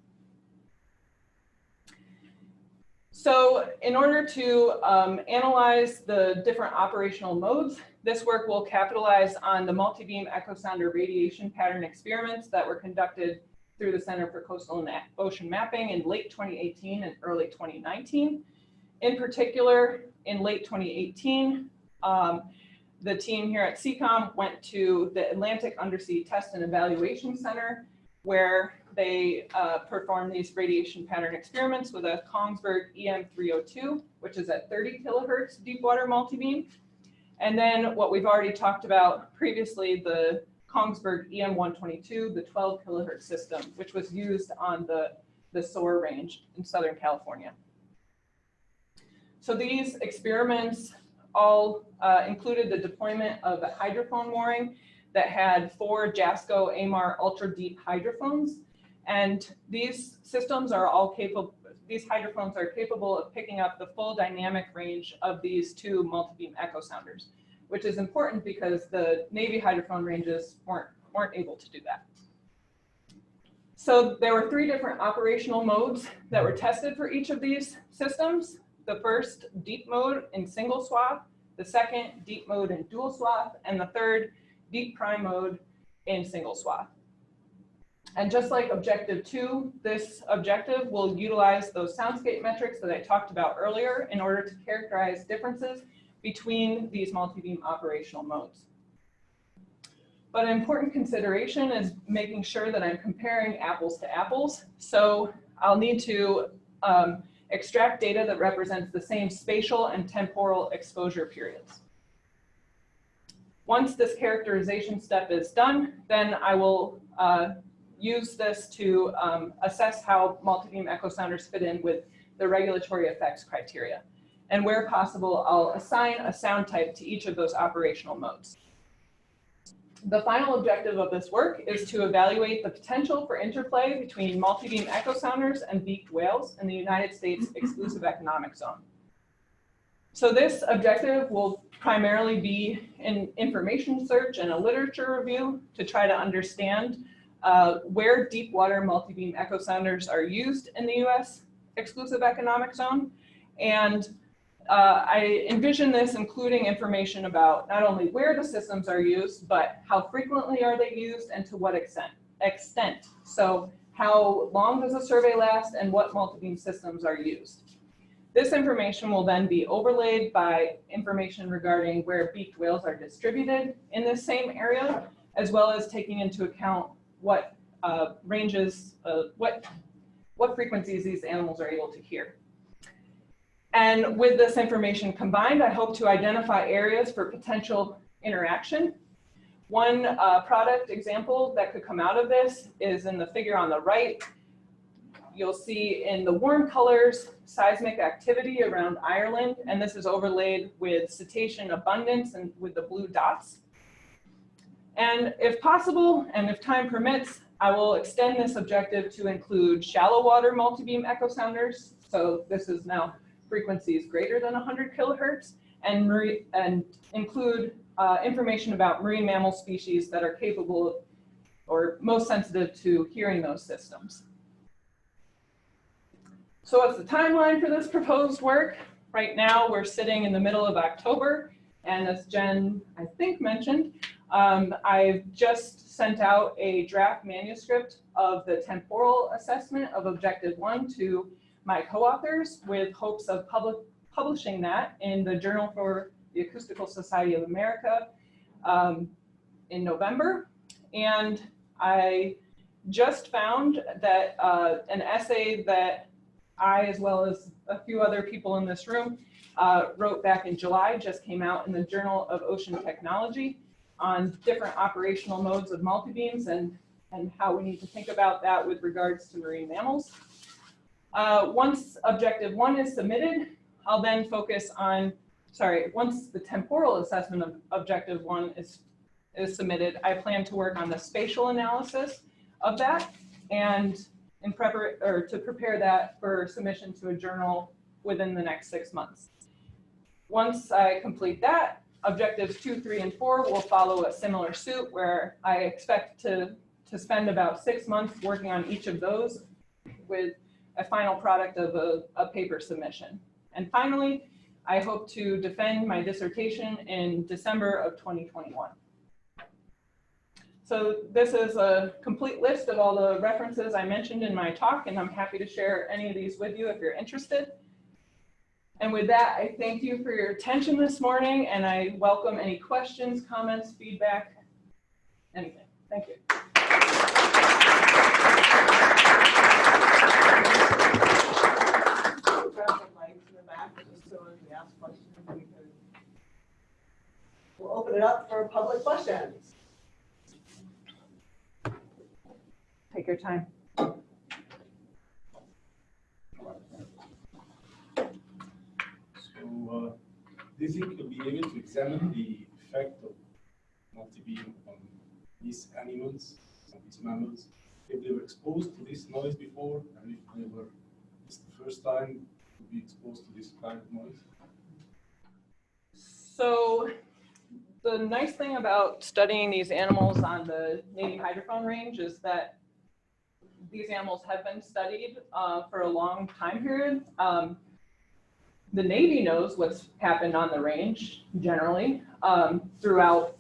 [SPEAKER 2] So in order to analyze the different operational modes, this work will capitalize on the multibeam echosounder radiation pattern experiments that were conducted through the Center for Coastal and Ocean Mapping in late 2018 and early 2019. In particular, in late 2018, the team here at CCOM went to the Atlantic Undersea Test and Evaluation Center, where they performed these radiation pattern experiments with a Kongsberg EM302, which is at 30 kilohertz deep water multibeam. And then what we've already talked about previously, the Kongsberg EM122, the 12 kilohertz system, which was used on the SOAR range in Southern California. So these experiments all included the deployment of a hydrophone mooring that had 4 JASCO AMAR ultra deep hydrophones. And these systems are all capable, these hydrophones are capable of picking up the full dynamic range of these 2 multibeam echosounders, which is important because the Navy hydrophone ranges weren't able to do that. So there were 3 different operational modes that were tested for each of these systems. The first, deep mode in single swath, the second, deep mode in dual swath, and the third, deep prime mode in single swath. And just like objective 2, this objective will utilize those soundscape metrics that I talked about earlier in order to characterize differences between these multibeam operational modes. But an important consideration is making sure that I'm comparing apples to apples. So I'll need to extract data that represents the same spatial and temporal exposure periods. Once this characterization step is done, then I will use this to assess how multibeam echosounders fit in with the regulatory effects criteria. And where possible, I'll assign a sound type to each of those operational modes. The final objective of this work is to evaluate the potential for interplay between multibeam echosounders and beaked whales in the United States exclusive economic zone. So this objective will primarily be an information search and a literature review to try to understand where deep water multibeam echosounders are used in the US exclusive economic zone. And I envision this including information about not only where the systems are used, but how frequently are they used and to what extent. So how long does a survey last and what multibeam systems are used. This information will then be overlaid by information regarding where beaked whales are distributed in this same area, as well as taking into account what ranges, what frequencies these animals are able to hear. And with this information combined, I hope to identify areas for potential interaction One product example that could come out of this is in the figure on the right. You'll see in the warm colors, seismic activity around Ireland, and this is overlaid with cetacean abundance and with the blue dots. And if possible, and if time permits, I will extend this objective to include shallow water multibeam echosounders. So this is now frequencies greater than 100 kilohertz, and include information about marine mammal species that are capable of, or most sensitive to hearing those systems. So what's the timeline for this proposed work? Right now, we're sitting in the middle of October, and as Jen, I think, mentioned, I've just sent out a draft manuscript of the temporal assessment of Objective 1 to my co-authors with hopes of publishing that in the Journal for the Acoustical Society of America in November. And I just found that an essay that I, as well as a few other people in this room, wrote back in July, just came out in the Journal of Ocean Technology on different operational modes of multibeams and how we need to think about that with regards to marine mammals. Once Objective 1 is submitted, I'll then focus on, once the temporal assessment of Objective 1 is submitted, I plan to work on the spatial analysis of that and to prepare that for submission to a journal within the next 6 months. Once I complete that, Objectives 2, 3, and 4 will follow a similar suit where I expect to spend about 6 months working on each of those with a final product of a paper submission. And finally, I hope to defend my dissertation in December of 2021. So this is a complete list of all the references I mentioned in my talk, and I'm happy to share any of these with you if you're interested. And with that, I thank you for your attention this morning, and I welcome any questions, comments, feedback, anything. Thank you.
[SPEAKER 1] Grab the mics in the back, just so if we ask questions, we can. We'll open it up for public questions.
[SPEAKER 2] Take your time.
[SPEAKER 5] So, do you think you'll be able to examine the effect of multibeam on these animals, on these mammals, if they were exposed to this noise before, and if they were, it's the first time to be exposed to this kind of noise?
[SPEAKER 2] So the nice thing about studying these animals on the Navy hydrophone range is that these animals have been studied for a long time period. The Navy knows what's happened on the range generally throughout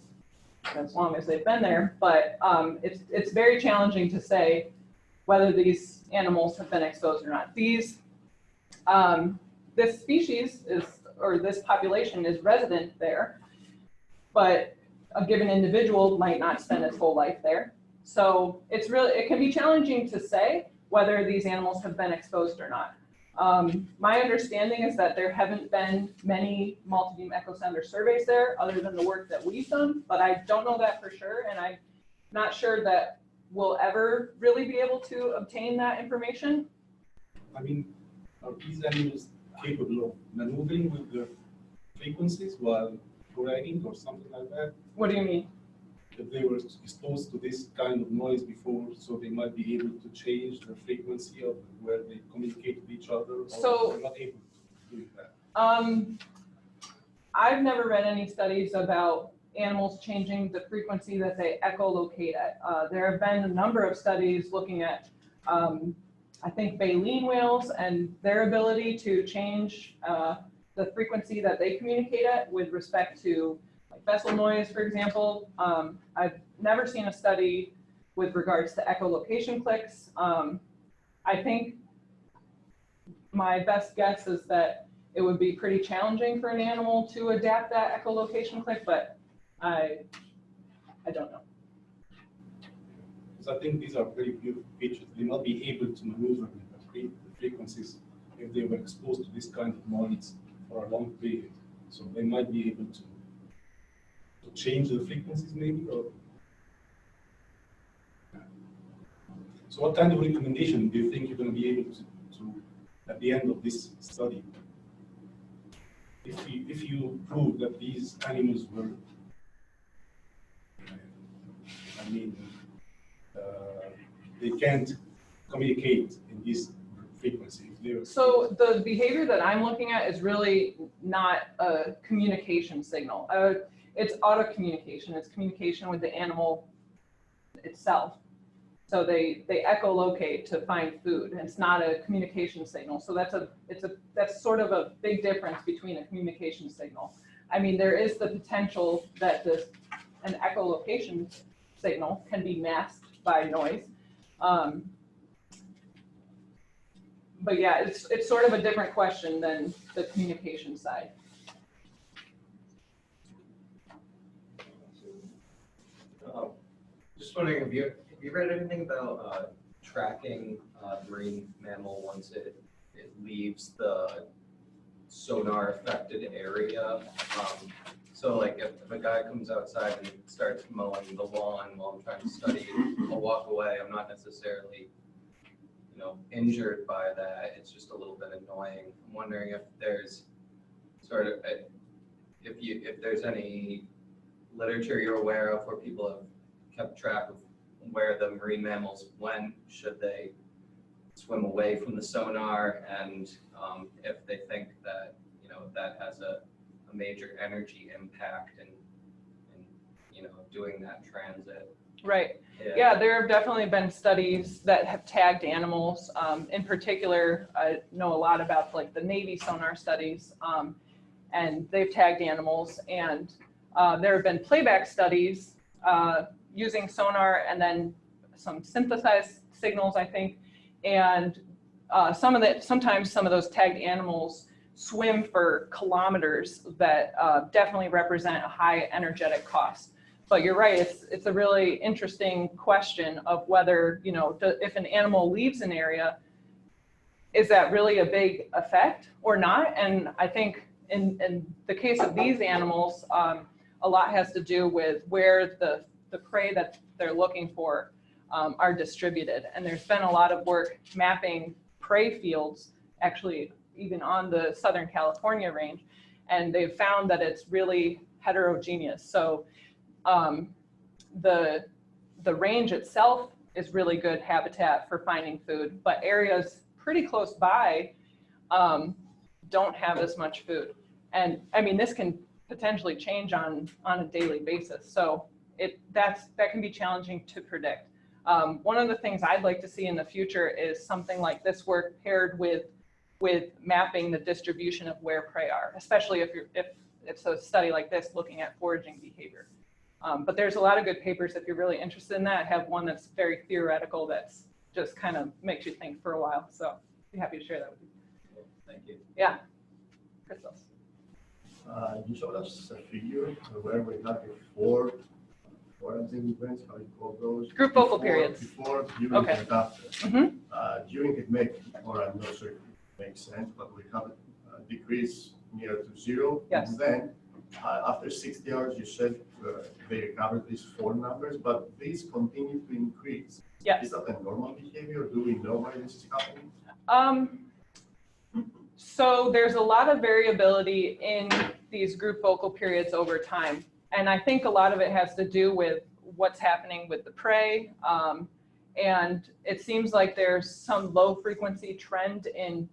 [SPEAKER 2] as long as they've been there, but it's very challenging to say whether these animals have been exposed or not. These, this species is, or this population is resident there, but a given individual might not spend his whole life there. So it's really, it can be challenging to say whether these animals have been exposed or not. My understanding is that there haven't been many multibeam echosounder surveys there other than the work that we've done, but I don't know that for sure, and I'm not sure that we'll ever really be able to obtain that information.
[SPEAKER 5] I mean, are these animals capable of maneuvering with their frequencies while foraging or something like that?
[SPEAKER 2] What do you mean?
[SPEAKER 5] If they were exposed to this kind of noise before, so they might be able to change the frequency of where they communicate with each other, or
[SPEAKER 2] So,
[SPEAKER 5] they're not able to do that?
[SPEAKER 2] I've never read any studies about animals changing the frequency that they echolocate at. There have been a number of studies looking at, I think, baleen whales and their ability to change the frequency that they communicate at with respect to like vessel noise, for example. I've never seen a study with regards to echolocation clicks. I think my best guess is that it would be pretty challenging for an animal to adapt that echolocation click, but I don't know.
[SPEAKER 5] Because I think these are very beautiful features. They might be able to maneuver with the frequencies if they were exposed to this kind of noise for a long period. So they might be able to change the frequencies maybe, or So what kind of recommendation do you think you're going to be able to at the end of this study? If you prove that these animals were, I mean, they can't communicate in this frequency.
[SPEAKER 2] So the behavior that I'm looking at is really not a communication signal. It's auto communication. It's communication with the animal itself. So they echolocate to find food. It's not a communication signal. So that's sort of a big difference between a communication signal. I mean, there is the potential that an echolocation signal can be masked by noise. But yeah, it's sort of a different question than the communication side.
[SPEAKER 6] Just wondering, have you read anything about tracking marine mammal once it leaves the sonar affected area? So like if a guy comes outside and starts mowing the lawn while I'm trying to study, I'll walk away. I'm not necessarily, injured by that. It's just a little bit annoying. I'm wondering if there's sort of if there's any literature you're aware of where people have kept track of where the marine mammals went, should they swim away from the sonar, and if they think that that has a major energy impact in doing that transit.
[SPEAKER 2] Right. Yeah, there have definitely been studies that have tagged animals. In particular, I know a lot about like the Navy sonar studies, and they've tagged animals. And there have been playback studies using sonar and then some synthesized signals, I think. And sometimes some of those tagged animals swim for kilometers that definitely represent a high energetic cost. But you're right, it's a really interesting question of whether, if an animal leaves an area, is that really a big effect or not? And I think in the case of these animals, a lot has to do with where the prey that they're looking for are distributed. And there's been a lot of work mapping prey fields, actually even on the Southern California range, and they've found that it's really heterogeneous. So the range itself is really good habitat for finding food, but areas pretty close by don't have as much food. And I mean, this can potentially change on a daily basis. So that can be challenging to predict. One of the things I'd like to see in the future is something like this work paired with mapping the distribution of where prey are, especially if it's a study like this looking at foraging behavior. But there's a lot of good papers if you're really interested in that. I have one that's very theoretical that's just kind of makes you think for a while. So I'd be happy to share that with you.
[SPEAKER 6] Thank you.
[SPEAKER 2] Yeah. Christos.
[SPEAKER 7] You showed us a figure where we have before foraging events, how you call those?
[SPEAKER 2] Group focal periods.
[SPEAKER 7] Before, during,
[SPEAKER 2] Okay.
[SPEAKER 7] and after.
[SPEAKER 2] Mm-hmm.
[SPEAKER 7] During it or I'm not sure if it makes sense, but we have a decrease near to zero.
[SPEAKER 2] Yes.
[SPEAKER 7] And then after 60 hours, you said they recovered these 4 numbers, but these continue to increase.
[SPEAKER 2] Yes.
[SPEAKER 7] Is that a normal behavior? Do we know why this is happening?
[SPEAKER 2] So there's a lot of variability in these group focal periods over time. And I think a lot of it has to do with what's happening with the prey. And it seems like there's some low frequency trend in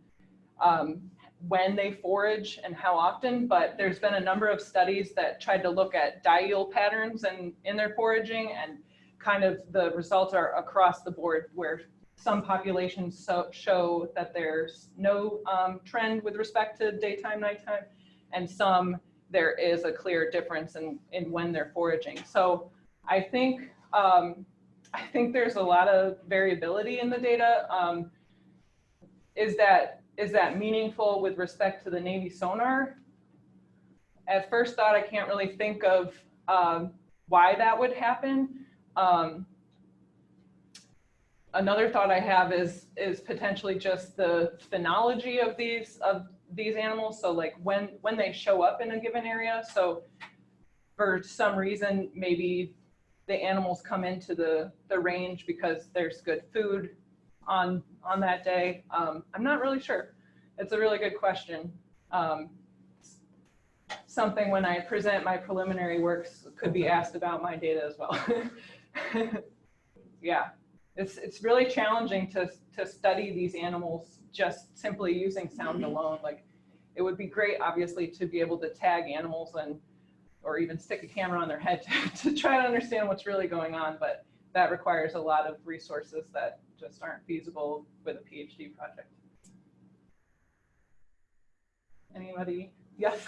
[SPEAKER 2] when they forage and how often, but there's been a number of studies that tried to look at diel patterns in their foraging, and kind of the results are across the board, where some populations show that there's no trend with respect to daytime, nighttime, and some there is a clear difference in when they're foraging. So I think there's a lot of variability in the data. Is that meaningful with respect to the Navy sonar? At first thought, I can't really think of why that would happen. Another thought I have is potentially just the phenology of these animals. So like when they show up in a given area. So for some reason, maybe the animals come into the range because there's good food on that day. I'm not really sure. It's a really good question. Something when I present my preliminary works could be asked about my data as well. Yeah, it's really challenging to study these animals just simply using sound alone. Like, it would be great, obviously, to be able to tag animals or even stick a camera on their head to try to understand what's really going on, but that requires a lot of resources that just aren't feasible with a PhD project. Anybody? Yes.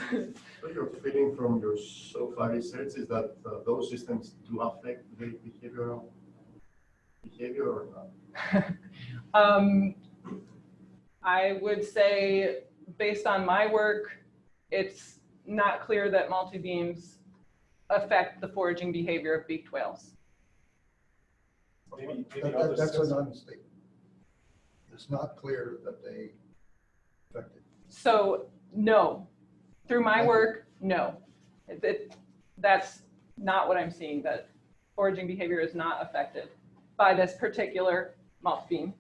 [SPEAKER 7] So your feeling from your so far research is that those systems do affect the behavior or not?
[SPEAKER 2] I would say, based on my work, it's not clear that multibeams affect the foraging behavior of beaked whales.
[SPEAKER 5] Maybe
[SPEAKER 4] That-
[SPEAKER 5] other
[SPEAKER 4] That's a
[SPEAKER 5] systems.
[SPEAKER 4] non-statement. It's not clear that they affect it.
[SPEAKER 2] So no, through my
[SPEAKER 4] Thank you.
[SPEAKER 2] work, no. That's not what I'm seeing, that foraging behavior is not affected by this particular multibeam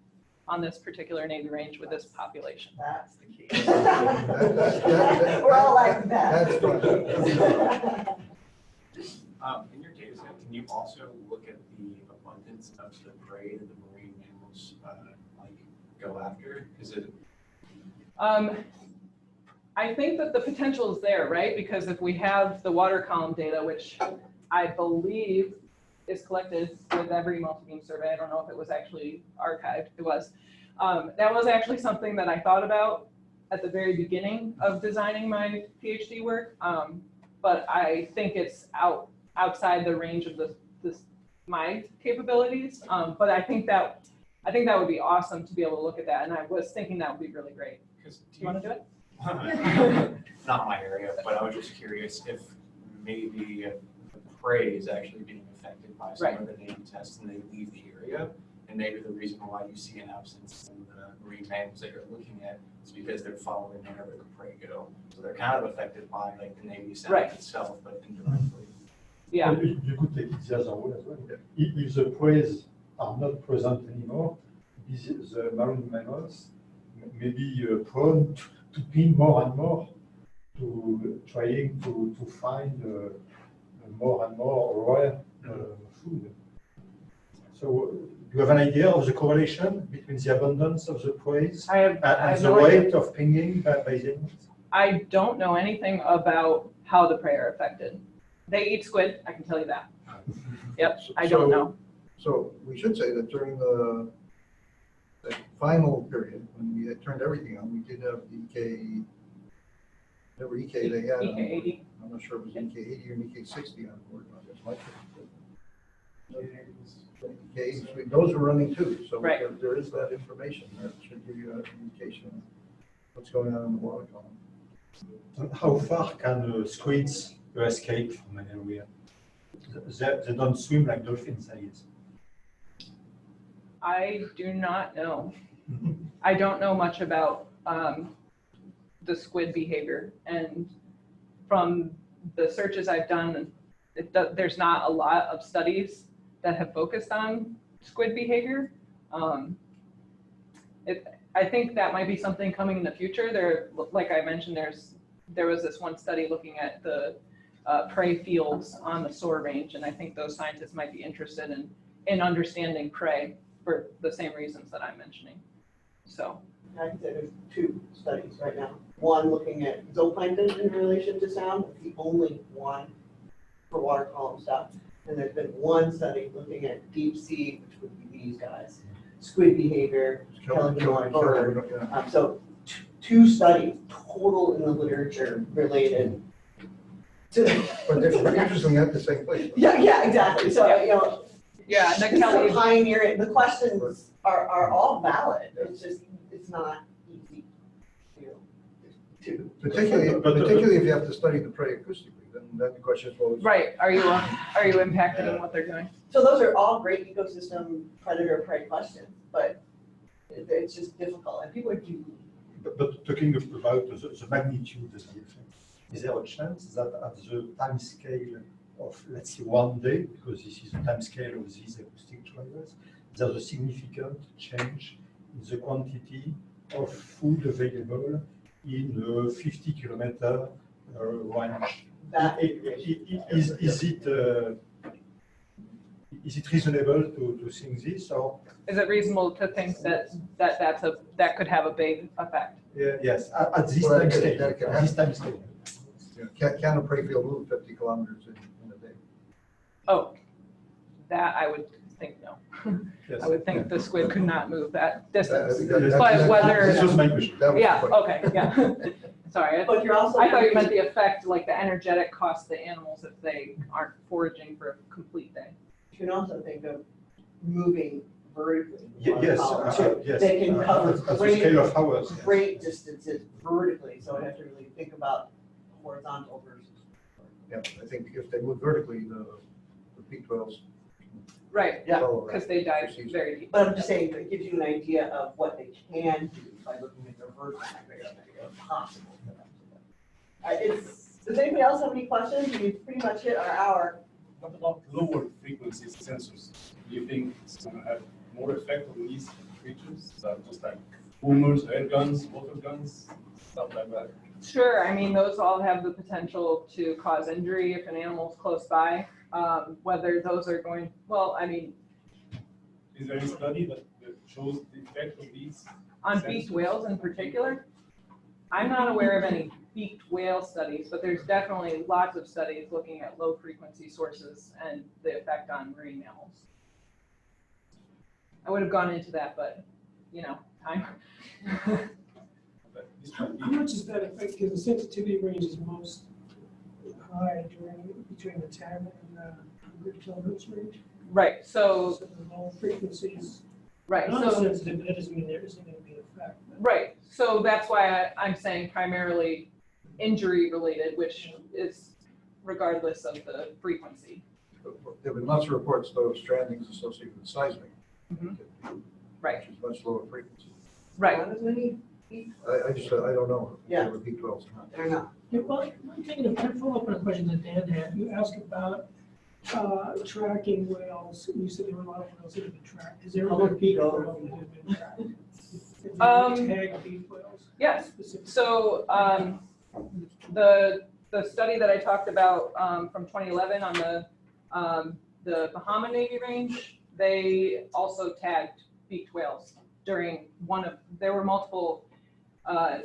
[SPEAKER 2] on this particular Navy range with this population.
[SPEAKER 1] That's the key.
[SPEAKER 4] that-
[SPEAKER 1] We're all like that.
[SPEAKER 4] That's right.
[SPEAKER 8] In your data set, can you also look at the abundance of the prey that the marine mammals go after? Is it?
[SPEAKER 2] I think that the potential is there, right? Because if we have the water column data, which I believe is collected with every multibeam survey, I don't know if it was actually archived, it was. That was actually something that I thought about at the very beginning of designing my PhD work, but I think it's outside the range of my capabilities. But I think that would be awesome to be able to look at that, and I was thinking that would be really great. Do you want to do it?
[SPEAKER 8] Not my area, but I was just curious if maybe the prey is actually being affected by some of the Navy tests and they leave the area. And maybe the reason why you see an absence in the marine mammals that you're looking at is because they're following wherever the prey go. So they're kind of affected by like the Navy sound itself, but indirectly.
[SPEAKER 2] Yeah.
[SPEAKER 9] You could take it the other way as well. If the preys are not present anymore, the marine mammals may be prone to pin more and more to trying to find more and more rare food. So do you have an idea of the correlation between the abundance of the prey and the
[SPEAKER 2] no
[SPEAKER 9] rate
[SPEAKER 2] idea.
[SPEAKER 9] of pinging by the animals?
[SPEAKER 2] I don't know anything about how the prey are affected. They eat squid, I can tell you that. Yep, I don't know.
[SPEAKER 4] So we should say that during the final period, when we had turned everything on, we did have the EK, whatever EK they had. on board.
[SPEAKER 2] EK80.
[SPEAKER 4] I'm not sure if it was EK80 or EK60 on board. EK80, those were running too, so
[SPEAKER 2] Right.
[SPEAKER 4] there is that information that should give you an indication of what's going on in the water column.
[SPEAKER 9] And how far can squids escape from an area? They don't swim like dolphins, I guess.
[SPEAKER 2] I do not know. I don't know much about the squid behavior, and from the searches I've done, there's not a lot of studies that have focused on squid behavior. I think that might be something coming in the future. There, like I mentioned, there was this one study looking at the prey fields on the SOAR range, and I think those scientists might be interested in understanding prey for the same reasons that I'm mentioning. So.
[SPEAKER 1] I can say there's two studies right now. One looking at zooplankton in relation to sound, the only one for water column stuff. And there's been one study looking at deep sea, which would be these guys, squid behavior, killing on bird. So two studies total in the literature related to.
[SPEAKER 4] But they're interesting at the same place.
[SPEAKER 1] Yeah, exactly. So,
[SPEAKER 2] Yeah, and
[SPEAKER 1] this
[SPEAKER 2] then
[SPEAKER 1] is
[SPEAKER 2] Kelly,
[SPEAKER 1] a pioneer. The questions are all valid. It's just, it's not easy to.
[SPEAKER 4] Particularly if you have to study the prey acoustically, then the question is, well,
[SPEAKER 2] right, are you impacted in what they're doing?
[SPEAKER 1] So those are all great ecosystem predator-prey questions, but it's just difficult, and people are do.
[SPEAKER 9] But talking about the magnitude of the effect, is there a chance that at the time scale of, let's say, one day, because this is the time scale of these acoustic drivers, there's a significant change in the quantity of food available in a 50-kilometer range.
[SPEAKER 1] That
[SPEAKER 9] Is it reasonable to think this, or?
[SPEAKER 2] Is it reasonable to think that could have a big effect?
[SPEAKER 9] Yes, at this
[SPEAKER 4] Well,
[SPEAKER 9] time
[SPEAKER 4] that
[SPEAKER 9] scale,
[SPEAKER 4] can
[SPEAKER 9] at this time scale.
[SPEAKER 4] Can a prey field move 50 kilometers in a day?
[SPEAKER 2] Oh, that I would think no.
[SPEAKER 9] Yes.
[SPEAKER 2] I would think the squid could not move that distance.
[SPEAKER 4] That-
[SPEAKER 2] But whether-
[SPEAKER 9] This was my question.
[SPEAKER 4] That was the
[SPEAKER 2] Yeah,
[SPEAKER 4] question.
[SPEAKER 2] okay, yeah. Sorry,
[SPEAKER 1] But you're also.
[SPEAKER 2] I thought you meant the effect, like the energetic cost to animals if they aren't foraging for a complete day.
[SPEAKER 1] You can also think of moving vertically.
[SPEAKER 9] Yes, yes.
[SPEAKER 1] They can cover
[SPEAKER 9] At the scale of hours. Yes.
[SPEAKER 1] great distances vertically, so I have to really think about horizontal versus.
[SPEAKER 4] Yeah, I think if they move vertically, the beaked whales.
[SPEAKER 2] Right,
[SPEAKER 1] Yeah,
[SPEAKER 4] follow that
[SPEAKER 2] because they dive
[SPEAKER 4] procedure.
[SPEAKER 2] very deep.
[SPEAKER 1] But I'm just saying, it gives you an idea of what they can do by looking at their vertical migration, possible. Does anybody else have any questions? We've pretty much hit our hour.
[SPEAKER 5] What about lower frequency sensors? Do you think it's going to have more effect on these creatures? Just like boomers, air guns, water guns, stuff like that?
[SPEAKER 2] Sure, I mean, those all have the potential to cause injury if an animal's close by. Whether those are going, well, I mean,
[SPEAKER 5] Is there any study that shows the effect of these?
[SPEAKER 2] on beaked whales in particular, I'm not aware of any beaked whale studies, but there's definitely lots of studies looking at low frequency sources and the effect on marine mammals. I would have gone into that, but, you know, time.
[SPEAKER 5] But this
[SPEAKER 10] How
[SPEAKER 5] might be-
[SPEAKER 10] much is that affect, because the sensitivity range is most high between the 10 and the 100 kilohertz range.
[SPEAKER 2] Right, so,
[SPEAKER 10] So the low frequencies,
[SPEAKER 2] right,
[SPEAKER 10] not
[SPEAKER 2] so,
[SPEAKER 10] sensitive, but that doesn't mean there isn't going to be an effect.
[SPEAKER 2] right, so that's why I'm saying primarily injury related, which is regardless of the frequency.
[SPEAKER 4] There have been lots of reports, though, of strandings associated with seismic.
[SPEAKER 2] Mhm. Right.
[SPEAKER 4] Which is much lower frequency.
[SPEAKER 2] Right,
[SPEAKER 1] Not as many,
[SPEAKER 4] I don't know if
[SPEAKER 1] Yeah.
[SPEAKER 4] they were beaked whales or not.
[SPEAKER 1] they're not.
[SPEAKER 10] Yeah, well, I'm taking a follow up on a question that Dan had. You asked about tracking whales. You said there were a lot of whales that have been tracked. Is there
[SPEAKER 1] How
[SPEAKER 10] a
[SPEAKER 1] about
[SPEAKER 10] beaked
[SPEAKER 1] beaked
[SPEAKER 10] whale that have been tracked? Is there
[SPEAKER 2] Um,
[SPEAKER 10] a tag beaked whales?
[SPEAKER 2] yes.
[SPEAKER 10] Specifically?
[SPEAKER 2] So, the study that I talked about, from 2011 on the Bahama Navy range, they also tagged beaked whales during there were multiple,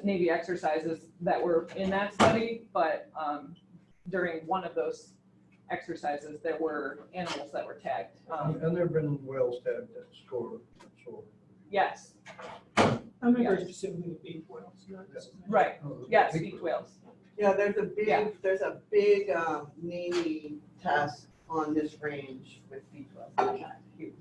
[SPEAKER 2] Navy exercises that were in that study, but, during one of those exercises, there were animals that were tagged.
[SPEAKER 4] And there have been whales tagged at shore.
[SPEAKER 2] Yes,
[SPEAKER 10] I'm referring
[SPEAKER 2] yes.
[SPEAKER 10] specifically to beaked whales, not necessarily.
[SPEAKER 2] right, yes, beaked whales.
[SPEAKER 1] Yeah, there's
[SPEAKER 2] Yeah.
[SPEAKER 1] a big Navy test on this range with beaked whales. Huge.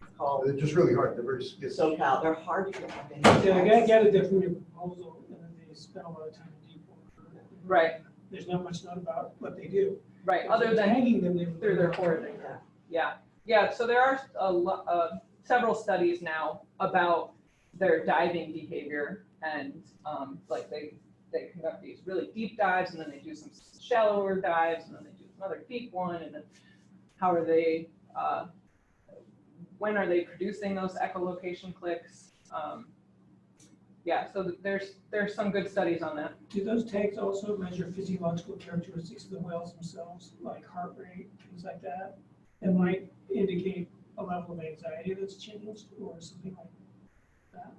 [SPEAKER 1] It's called
[SPEAKER 4] They're just really hard, they're very skittish.
[SPEAKER 1] SoCal, they're hard to get.
[SPEAKER 10] Yeah, I gathered that from your proposal, and then they spent a lot of time in deep water.
[SPEAKER 2] Right.
[SPEAKER 10] There's not much known about what they do.
[SPEAKER 2] Right, other than
[SPEAKER 10] Tagging them, they
[SPEAKER 2] through their foraging. Yeah, so there are several studies now about their diving behavior and like they conduct these really deep dives and then they do some shallower dives and then they do another deep one and then how are they, when are they producing those echolocation clicks? Yeah, so there's some good studies on that.
[SPEAKER 10] Do those tags also measure physiological characteristics of the whales themselves, like heart rate, things like that? That might indicate a level of anxiety that's changed or something like that?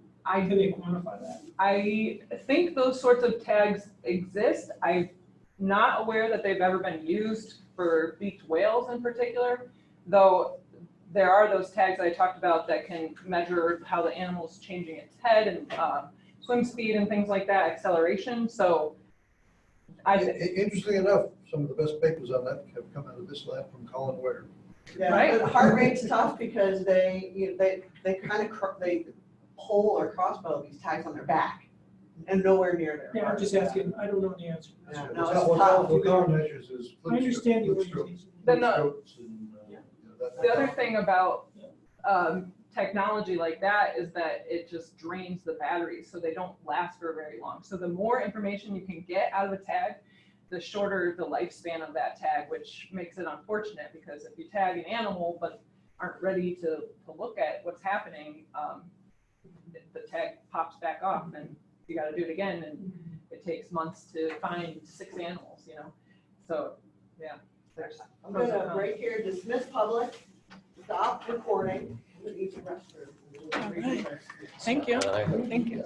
[SPEAKER 10] Can they quantify that?
[SPEAKER 2] I think those sorts of tags exist. I'm not aware that they've ever been used for beaked whales in particular, though there are those tags I talked about that can measure how the animal's changing its head and swim speed and things like that, acceleration. So
[SPEAKER 4] Interestingly enough, some of the best papers on that have come out of this lab from Colin Ware.
[SPEAKER 1] Yeah,
[SPEAKER 2] Right.
[SPEAKER 1] but heart rate's tough because they kind of, they pull or crossbow these tags on their back and nowhere near their
[SPEAKER 10] Yeah, I'm
[SPEAKER 1] heart.
[SPEAKER 10] just asking, I don't know the answer.
[SPEAKER 1] Yeah,
[SPEAKER 4] What
[SPEAKER 1] no, it's
[SPEAKER 4] Colin-
[SPEAKER 1] tough.
[SPEAKER 4] what Colin measures is.
[SPEAKER 10] I understand the
[SPEAKER 4] foot strokes,
[SPEAKER 10] orientation.
[SPEAKER 2] Then
[SPEAKER 4] foot strokes and,
[SPEAKER 10] Yeah.
[SPEAKER 4] that-
[SPEAKER 2] the other thing about technology like that is that it just drains the batteries, so they don't last for very long. So the more information you can get out of a tag, the shorter the lifespan of that tag, which makes it unfortunate because if you tag an animal but aren't ready to look at what's happening, the tag pops back off and you got to do it again, and it takes months to find 6 animals, you know. So, yeah, there's.
[SPEAKER 1] I'm gonna break here, dismiss public, stop recording. I'm gonna use the restroom.
[SPEAKER 2] All right. Thank you. Thank you.